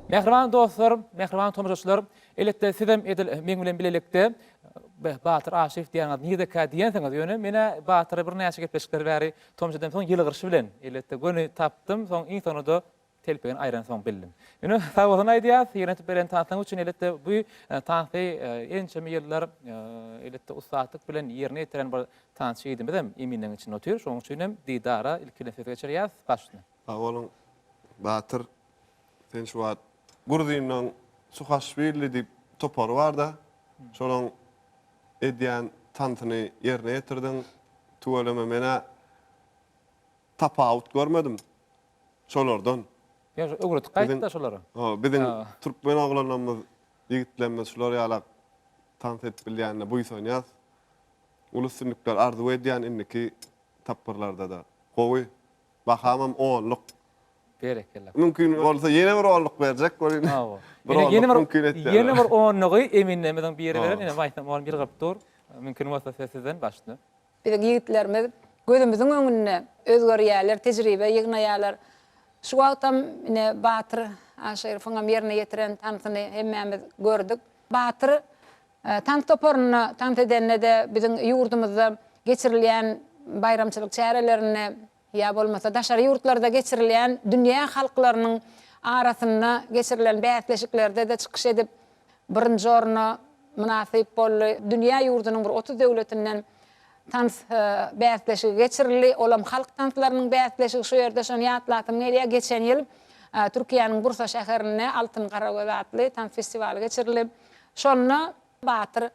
Mehriban dostlarım, mehriban tomuşçularım, elbette sizem edil men bilen bilelikde Batyr Aşif diýen ad nirde ka diýensiňiz ýöne mene Batyra bir näçe gepleşikler bäri tomuşdan soň ýylgyryşy bilen elbette göni tapdym, soň iň sonunda telpegen aýran soň bildim. Ýöne sag bolsun aýdýas, ýönet beren tansyň üçin elbette bu tansy ençe ýyllar elbette ustatyk bilen ýerine ýetiren bir tansy edim edem, eminliň içinde otur. Şoň üçin hem didara ilk nefes geçirýäs, başlyna. Sag bolun Batyr, sen şu wagt Gurdynyň Suhaşwili diýip topary bar da, şonuň edýän tantyny ýerine ýetirdiň. Tuwalama mene tapawut görmedim. Şolardan. Ýa öwret gaýtda şolary. Biziň türkmen oglanlarymyz, ýigitlerimiz şolar ýalak tant edip bilýänine buýsanýas. Ulusynlyklar arzu edýän indiki tapyrlarda da. Gowy bahamam 10'luk. Berekella. Mümkin bolsa ýene bir 10'luk berjek bolýar. Yeni bir 10'lugy eminlemeden bir ýere beren, ene baýtam ol bir gyp dur. Mümkin bolsa sizden başlyna. Bir ýigitlerimiz gözümüziň öňünde özgerýärler, tejribe ýygnaýarlar. Şu wagtam ine Batyr Aşyryfyň ýerine ýetiren tantyny hemmämiz gördük. Batyr tant toporuny tant edende de biziň ýurdumyzda geçirilýän bayramçylyk çärelerine ýa bolmasa daşary ýurtlarda geçirilýän dünýä halklarynyň arasynda geçirilen bäsleşiklerde de çykyş edip birinji orna münasip bolly. Dünýä ýurdunyň bir 30 döwletinden tans bäsleşigi geçirildi. Olam halk tanslarynyň bäsleşigi şu ýerde şonu ýatlatym nereye geçen ýyl Türkiýanyň Bursa şäherinde Altyn Garagöz adly tans festiwali geçirildi. Şonu Batyr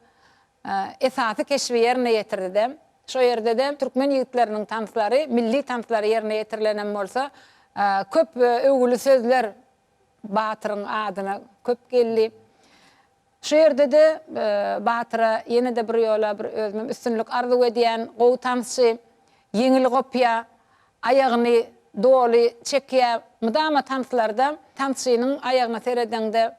esasy keşfi ýerine ýetirdi. Şo ýerde de türkmen ýigitleriniň tanslary, milli tanslary ýerine ýetirilen bolsa, köp öwgüli sözler Batyryň adyna köp geldi. Şu ýerde de Batyra ýene de bir ýola bir özüm üstünlük arzu edýän gowy tansy, ýeňil gopýa, aýagyny doly çekýä, mudama tanslarda tansynyň aýagyna seredende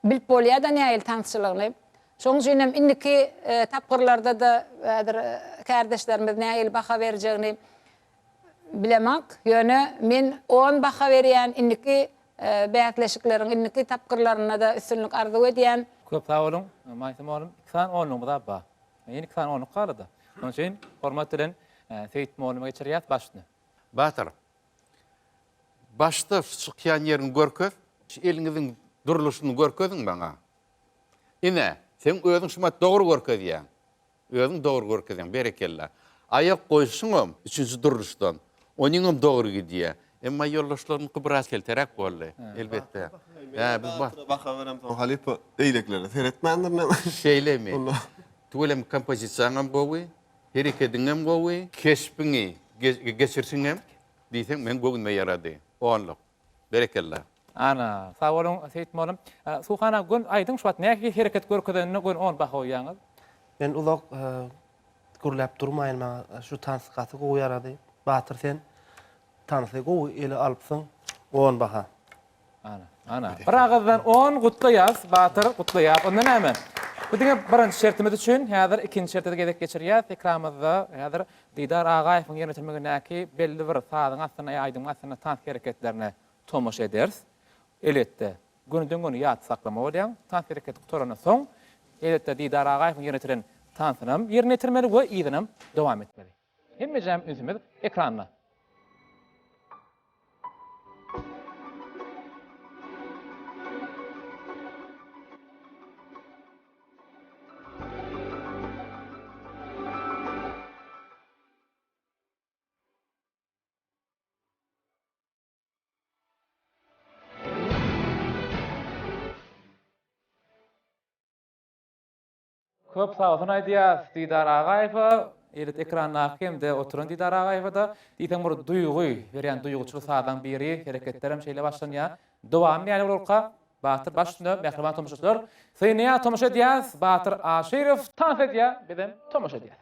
bilip bolýar da näil tansçylygyny. Şoň üçin hem indiki tapgyrlarda da kardeşlerimiz näil baha berjegini bilemek. Ýöne men 10 baha berýän indiki bäsleşikleriň indiki tapgyrlaryna da üstünlük arzu edýän. Köp sağ olun. Maýsam olum 2 san 10'luk da ba. Ýeni 2 san 10'luk galydy. Şoň üçin hormat bilen Seyit molumy geçirýäs başlyna. Batyr. Başta çykýan ýerini görköz, eliňiziň duruluşyny görköziň baňa. Ine, sen özüň şumat dogry görkezýän. Özüň dogry görkezýän, berekella. Aýak goýşuňam üçinji duruluşdan. Onuňam dogry gidýär. Emma ýoldaşlaryň biraz kelterek boldy, elbetde. Biz baha berem soň halipa eýlekleri seretmendir näme? Şeýlemi. Tuwelem kompozisiýaňam gowy, hereketiňem gowy, keşpiňi geçirsiňem diýsem men gowunma ýarady. Onluk. Berekella. Ana, sağ olun Seyit molum. Suhana gün aýdyň şu wagt näki hereket görkezende gün 10 baha oýaňyz. Ben ulak gürläp durmaýyn maňa şu tansygaty gowy ýarady. Batyr sen tansy gowy ele alypsyň 10 baha. Ana. Bir agazdan 10 gutlaýas, Batyr gutlaýar. Onda näme? Bu diňe birinji şertimiz üçin häzir ikinji şertde gezek geçirýär. Ekranymyzda häzir Didar Agaýewiň ýerine ýetirmegindäki belli bir sadyň astyna aýdyň astyna tans hereketlerine tomuş ederiz. Elbetde günden güni ýat saklama bolýan, tans hereket gutarana soň elbetde Didar Agaýewiň ýerine ýetiren tansynam ýerine ýetirmeli we ýygynym dowam etmeli. Hemme jam üzümiz ekranda. Köp sağ olun aýdýas Didar Agaýew, elit ekranna hemde oturan Didar Agaýew da diýen bir duýgy, berýän duýguçylyk sadan biri hereketlerim şeýle başlanýar. Dowam ýaly bolurka Batyr başlyna mehriban tomuşçylar. Seýne tomuşa edýäs Batyr Aşyryw tans edýär, bilen tomuşa edýär.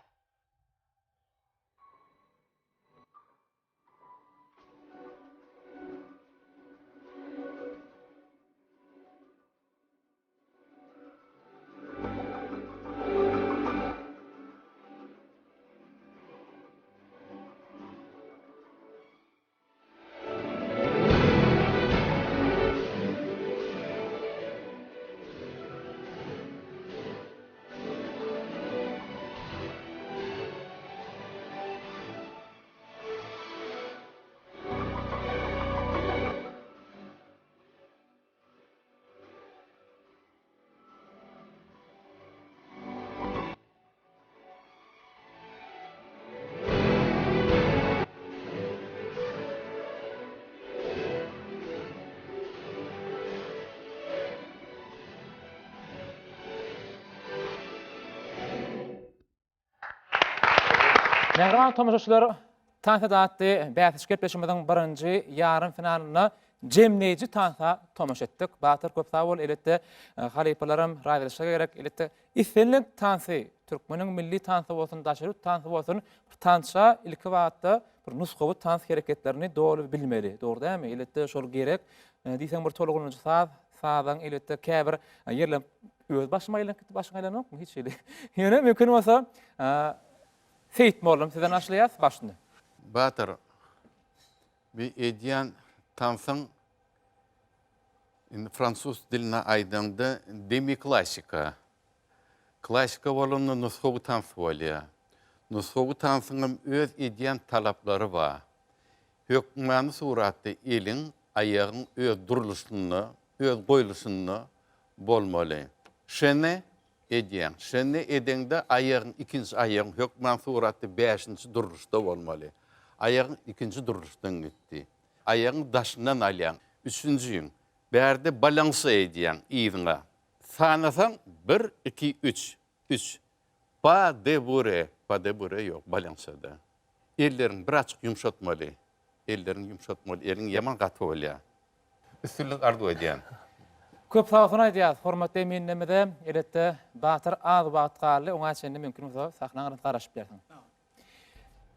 Mehriban tomaşaçylar, tansadatdy bäsiz gepleşmeden birinci yarım finalyna jemleýiji tansa tomaş etdik. Batyr köp sag bol eletde halypalarym raýdylşa gerek eletde islenlik tansy türkmeniň milli tansy bolsun, daşary tansy bolsun, tansa ilki wagtda bir nusgawy tans hereketlerini dolu bilmeli. Dogry dämi? Eletde şol gerek. Diýsem bir tolgunjy sazdan eletde käbir ýerler öz başmaýlan hiç şeýle. Ýöne mümkin bolsa Seyit molum sizden aşlayas başını. Batır, bir ediyen tansın Fransuz diline aydındı demi klasika. Klasika bolumda nusxovu tansı bolya. Nusxovu tansının öz ediyen talapları var. Hökmanı suratda elin, ayağın öz duruluşunu, öz koyuluşunu bolmalı. Şene ediyen. Şene edende ayağın ikinci ayağın hökman suratda 5-nji duruluşda bolmaly. Ayağın ikinci duruluşdan gitti. Ayağın daşından alyan. 3-njüyün. Bärde balansa ediyen iýiňe. Sanasan 1 2 3. 3. Pas de bourre yok balansada. Ellerini birazcık yumşatmaly. Elin yaman gaty bolýar. Üstünlük arzu ediyen. Köp sağsına aýdýar. Hormatly eminlemede eletde Batyr az wagt galy, oňa çende mümkin bolsa sahnanyň garaşyp bersiň.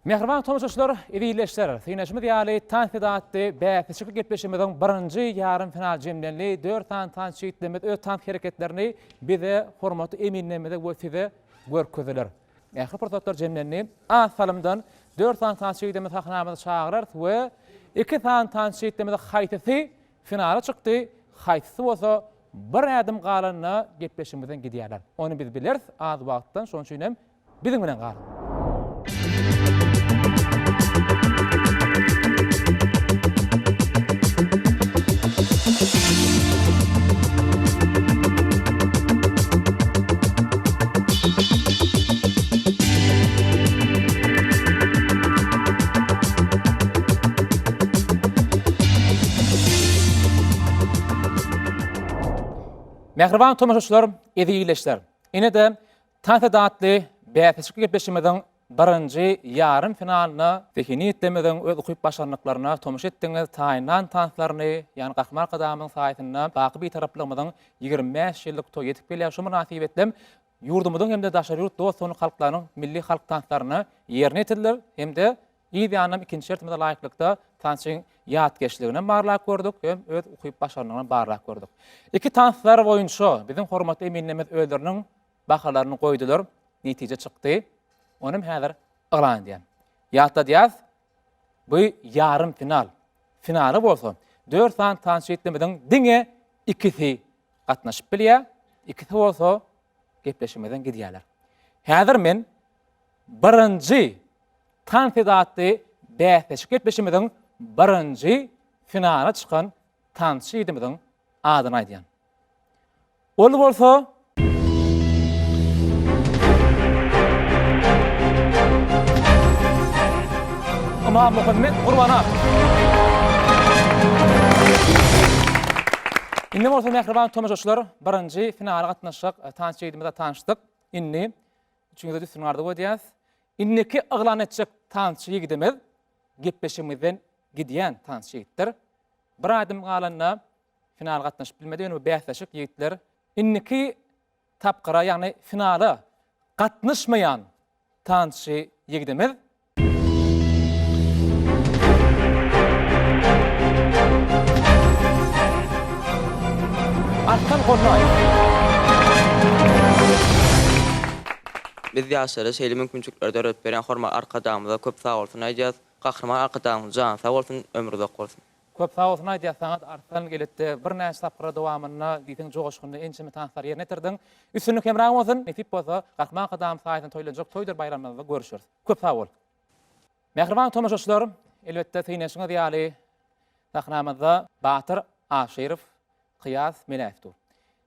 Mehriban tomaşaçylar, eýleşler. Synaşymy ýaly tansadatdy bäsişik gepleşmeden birinji yarım final jemlenli 4 tan şeýitlemet öz tan hereketlerini bize hormatly eminlemede wesize görkezler. Ähir pursatlar jemlenli a salymdan 4 tan şeýitlemet sahnamyzy çagyrar we 2 tan şeýitlemet haýtysy finala çykdy. Haýtysy bolsa bir adım galanyna gepleşmeden gidýärler. Onu biz bileriz. Az wagtdan şoň üçinem biziň bilen galyň. Mehriban tomaşaçylar, eýleşler. Ine de tansadatly bäsişik gepleşmeden birinji yarım finalyna zehni etmeden öz okuyup başarnyklaryna tomaş etdiňiz taýynan tanslaryny, ýani Gahmar Kadamyň saýtyna baky bir taraplamydan 25 ýyllyk toý etip gelýär. Şu münasibet etdim. Ýurdumyzyň hemde daşary ýurt dostlugyny halklarynyň milli halk tanslaryny ýerine etildiler. Hemde ýa-da ikinji şertmede laýyklykda tansyň ýatgeçligine barlak gördük, hem öz okuyup başarnyna barlak gördük. İki tanslar boýunça biziň hormatly eminlemez özleriniň bahalaryny goýdular, netije çykdy. Onum häzir ýalan diýen. Ýatda diýäs, bu yarım final. Finaly bolsa 4 tan şeýitlemeden diňe ikisi gatnaşyp bilýär, ikisi bolsa gepleşmeden gidýärler. Häzir men birinji tansadatly bäsişik gepleşmeden birinji finala çykan tansy şeýitlemeden adyny aýdýan. Ol bolsa Ama Muhammed Qurbanov. Indi bolsa mehriban tomaşaçylar, birinji finala gatnaşak tansy şeýitlemede tanışdyk. Indi üçüňizi düşünýärdi bu diýäs. Inniki ýylan etjek tansy şeýitlemez gepleşmeden gidýän tansy şeýitler. Bir adım galanyna final gatnaşyp bilmeden we bäsişik ýigitler inniki tapqara, ýagny finala gatnaşmaýan tansy ýigitlemez. Arkan Gornay. Biz ýaşary şeýle mümkinçilikleri dörüp beren hormat arkadamyza köp sag bolsun aýdýas. Gahryman arkadamyz jan sag bolsun, ömrü uzak bolsun. Köp sag bolsun aýdýas. Saňat artan geletde bir näçe tapgara dowamyna diýdiň jogaşgyny ençeme tanslar ýerine tirdiň. Üstünlük hemraň bolsun. Netip bolsa Gahryman arkadam saýtyny toýlanjak toýdur bayramlarda görüşürüz. Köp sag bol. Mehriban tomaşaçylar, elbetde synaşyňyz ýaly sahnamyzda Batyr Aşerow, Qiyas Meläfdur.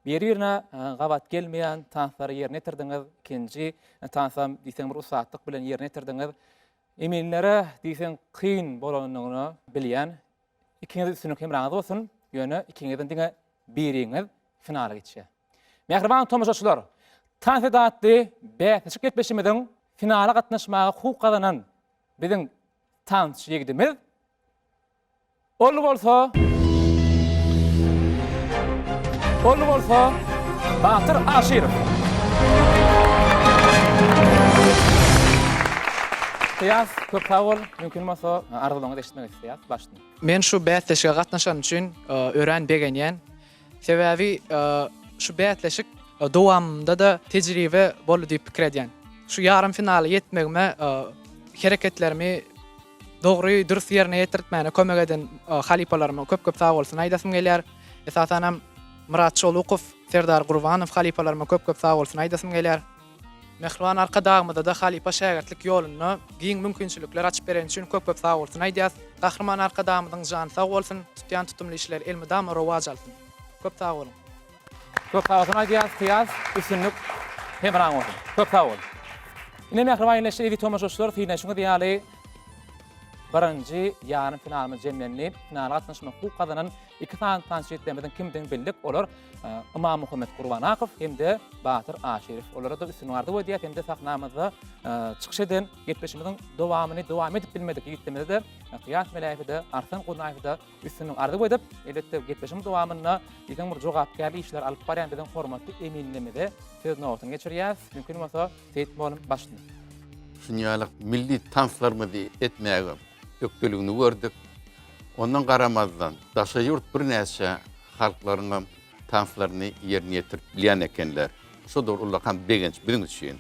Bir-birine gabat gelmeýän tanslary ýerine tirdiňiz. Ikinji tansam diýsem bir usatlyk bilen ýerine tirdiňiz. Eminlere diýsem kyn bolanyny bilýän. İkiňiz üstünlük hemraňyz bolsun. Ýöne ikiňizden diňe biriňiz finala geçýär. Mehriban tomaşaçylar, tansadatly bäsişik gepleşmeden finala gatnaşmaga huk kazanan biziň tanış ýigidimiz ol bolsa Batyr Aşirov. Tiyas köp sağ ol. Mümkin bolsa arzulyňy eşitmek istýär. Başlayň. Men şu bätleşige gatnaşan üçin ören begenýän. Sebäbi şu bätleşik dowamında da tejribe bolup diýip pikir edýän. Şu yarım finaly ýetmegime hereketlerimi dogry dürüst ýerine ýetirtmäne kömek eden halipalaryma köp sağ bolsun aýdasym gelýär. Esasanam Murat Çolukow, Serdar Gurbanow halipalaryma köp sağ bolsun aýdasym gelýär. Mehriban arkadağımda da halipa şägertlik ýoluny giň mümkinçilikler açyp beren üçin köp sağ bolsun aýdýas. Gahrman arkadağımyň jany sağ bolsun, tutýan tutumly işler elmidam rowaj alsyn. Köp sağ bolun. Köp sağ olsun Tiyas. Tiyas üstünlük hemraň bolsun. Köp sağ ol. Ine mehriban ýerleşdi tomaşçylar fiýne şuňa diýýärli. Birinji yarım finalymyz jemlenip, final gatnaşma huk kazanan iki tanşetlemeden kimden bildik olar Imam Muhammed Gurbanakow hemde Batyr Aşirov. Olara da üstün vardı we diýip hemde sahnamyzda çykyş eden getmişimiziň dowam edip bilmedik ýitmede de Qiyas Melaýevde, Arsan Gunaýevde üstünlük ardy edip elbetde getmişimiň dowamyna ýeňe bir jogapkärli işler alyp barýan bilen hormatly eminlemede söz nowatyn geçirýäs. Mümkin bolsa Seyit bolun başlaýyn. Dünýälik milli tanslarymyzy etmäge öktülüğünü gördük. Ondan garamazdan daşa yurt bir näçe halklaryň tanslarını ýerine ýetirip bilýän ekenler. Şo dogry ham begenç biziň üçin.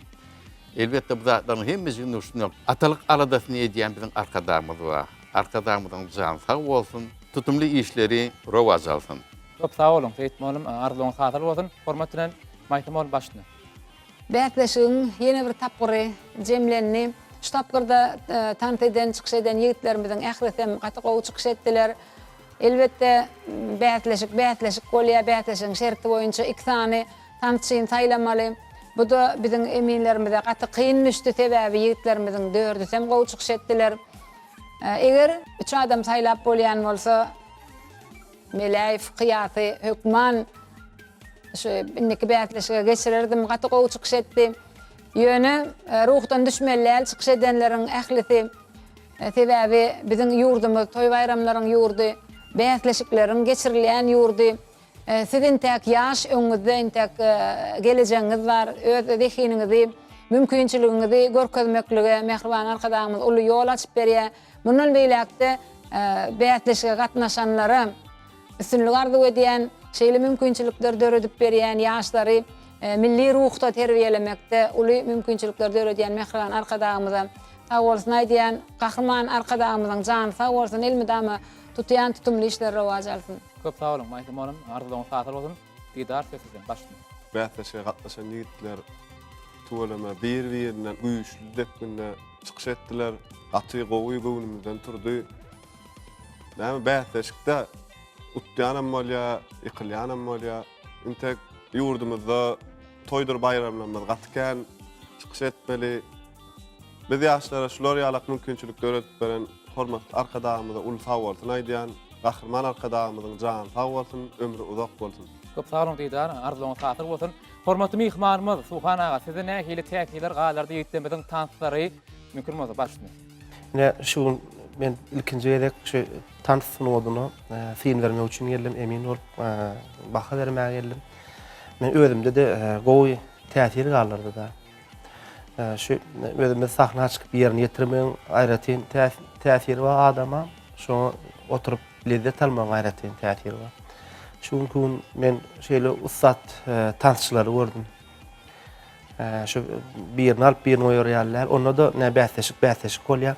Elbetde bu zatlaryň hemmesini üçin atalyk aladasyny edýän biziň arkadağymyz bar. Arkadağymyzyň jany sag bolsun, tutumly işleri rowaj alsyn. Köp sağ olun Seyit bolum, arzulyňyz hazyr bolsun. Hormat bilen maýtymol başlaýyn. Bätleşigiň ýene bir tapgyry jemlenni. Şu tapgyrda tant eden, çykyş eden ýigitlerimiziň ähireten gaty gowy çykyş etdiler. Elbetde bätleşik bolýar, bätleşiň şerti boýunça iki tane tantçyny taýlamaly. Bu da biziň eminlerimize gaty kyn düşdi sebäbi ýigitlerimiziň dördü hem gowy çykyş etdiler. Eger üç adam taýlap bolýan bolsa Melaýew, Qiyasy, Hökman şu inneki bätleşige geçirirdim, gaty gowy çykyş etdi. Ýöne ruhdan düşmeler çykyş edenleriň ählisi sebäbi biziň ýurdumyz, toý bayramlaryň ýurdy, bätleşikleriň geçirilýän ýurdy. Sizin tek ýaş öňüňizde tek geleceğiňiz bar, öz zehiniňizi, mümkinçiligiňizi görkezmeklige mehriban arkadaşymyz uly ýol açyp berýär. Mundan beýlekde bätleşige gatnaşanlara üstünlük ardy edýän, şeýle mümkinçilikler döredip berýän ýaşlary milli ruhda terbiýelemekde uly mümkinçilikler döredýän mehriban arkadaşymyza sag bolsun aýdýan gahrman arkadaşymyzyň jany sag bolsun elmidama tutýan tutumly işler rowaj alsyn. Köp sağ olun maýtymolum, arzulyňyz hazyr bolsun. Diýdar sözüden başlaýyn. Bätleşige gatnaşan ýigitler tuwalama bir-birinden güýçli depinde çykyş etdiler. Gaty gowy göwnümizden turdy. Näme bätleşikde utýanam bolýar, ýykylýanam bolýar. Intek ýurdumyzda toýdur bayramlarymyz gatykän çykyş etmeli. Biz ýaşlara şular ýalak mümkinçilikler öretip beren hormatly arkadaşymyza uly sag bolsun aýdýan, gahrman arkadaşymyzyň jany sag bolsun, ömrü uzak bolsun. Köp sağ olun Diýdar, arzulyňyz hazyr bolsun. Hormatly mehmanymyz Suhan aga, size nähili täkiller galardy ýetmediň tanslary mümkin bolsa başlaýyn. Ine şu men ilkinji edek şu tans sunuwadyny film vermek üçin geldim, emin bolup baha bermäge geldim. Men özümde de gowy täsir galardy da. Şu özümde sahna çykyp ýerine ýetirmeň aýratyn täsiri bar adama, şo oturup lezzet almaň aýratyn täsiri bar. Şuň gün men şeýle ussat tansçylary gördüm. Şu birini alyp birini oýarýarlar. Onda da ne bätleşik bolýar.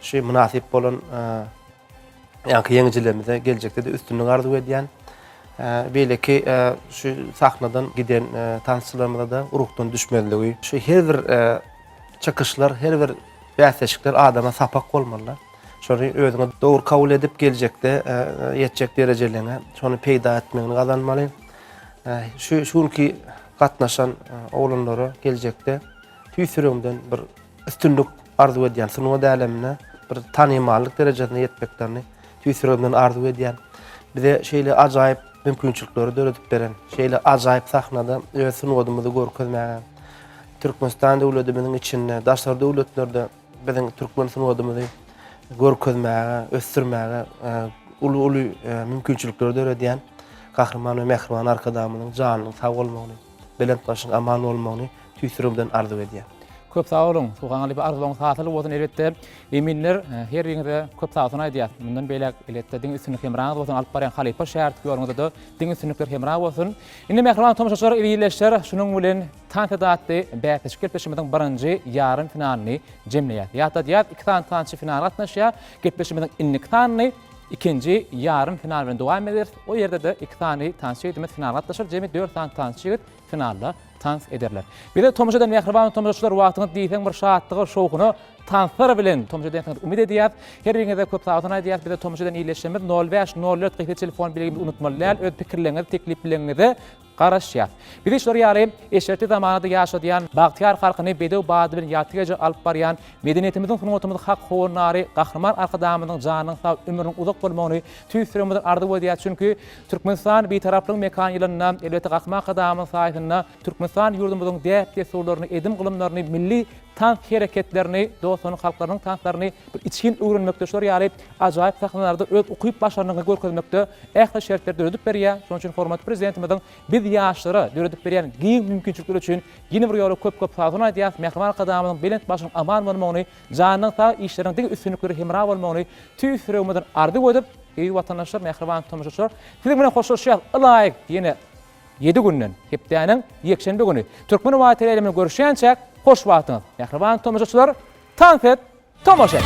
Şu münasip bolan ýa-ki ýeňijilerimize geljekde de üstünlük ardy edýän. Beýleki şu sahnadan giden tansçylarymyza da ruhdan düşmediligi. Şu her bir çykyşlar, her bir bätleşikler adama sapak bolmalylar. Şonu özüňe dogry kabul edip geljekde ýetjek derejelerine şonu peýda etmegini gazanmaly. Şunki gatnaşan oglanlara geljekde tüýsürüňden bir üstünlük ardy edýän sunuwa dälemine bir tanymalyk derejesine ýetmeklerini tüýsürüňden ardy edýän. Bize şeýle ajaýyp mümkinçilikleri döredip beren, şeýle ajaýyp sahnada öz sunuwadymyzy görkezmäge Türkmenistan döwletimiziň içinde, daşar döwletlerde biziň türkmen sunwadymyzy görkezmäge, ösdürmäge uly mümkinçilikler döredýän Kahraman we Mehriban arkadamynyň janynyň sag bolmagyny, belent başyň aman bolmagyny tüýsürümden arzu edýär. Köp sağ olun. Soğan bir arzularınız hatılı olsun elbette. Eminler her birinize köp sağ olsun aydiyat. Bundan beylek elbette din üstünlük hemrağınız olsun. Alıp barayan Halipa şehirtiki yorumda da din üstünlükler hemrağ olsun. Indi Mehriban tomaşaçlar ilileşler. Şunun bilen tantedatı teşkil peşimizden birinci yarın finalini cemleyat. Yatta diyat 2 tane tançı final atnaşya. Gitpeşimizden inlik tanını ikinci yarın finalini devam eder. O yerde de 2 tane tançı yedimet final atlaşır. Cemi 4 tane tançı finalda tans ederler. Bir de Tomaşadan Mehriban tomaşaçlar wagtyny diýsen bir şatlygy şowkuny tanslar bilen Tomaşadan umid edýär. Her birinize köp sağ olsun aýdýar. Bir de Tomaşadan iýleşmemiz 0504 qyhty telefon bilegimizi unutmalylar. Öz pikirlerinizi, tekliplerinizi garaşýar. Bir de şol ýaly eşerti zamanynda ýaşadýan Bagtyar halkyny bedew bady bilen ýatygaja alyp barýan medeniýetimiziň sunwatymyzy hak howunary Kahraman arkadamynyň janynyň sag ömrüniň uzak bolmagyny tüýsürümden ardy bolýar. Çünki Türkmenistan bir taraplyň mekan ýylyna elbetde Kahraman arkadamynyň saýytyna Türkmenistan ýurdumyzyň däpde surlaryny, edim gylymlaryny, milli tank hereketlerini, dostanyň halklarynyň tanklaryny bir içkin öwrenmekde şol ýaly ajaýyp sahnalerde öz ukyp başlaryny görkezmekde ähli şertler döredip berýär. Şonuň üçin hormatly prezidentimiziň biz ýaşlary döredip berýän giň mümkinçilikler üçin ýene bir ýoly köp sağ olun aýdýar. Mehriban arkadamynyň belent başynyň aman bolmagyny, janynyň sag işleriniň üstünlikleri hemra bolmagyny tüýsürümden ardy edip, ey watandaşlar, Mehriban tomaşaçlar, siziň bilen hoşlaşýar. Ilayk ýene 7 günden hepdäniň ýekşenbe güni Türkmen Wagt telelemini görüşýänçek hoş wagtyňyz. Mehriban tomaşaçylar, tanfet tomaşa.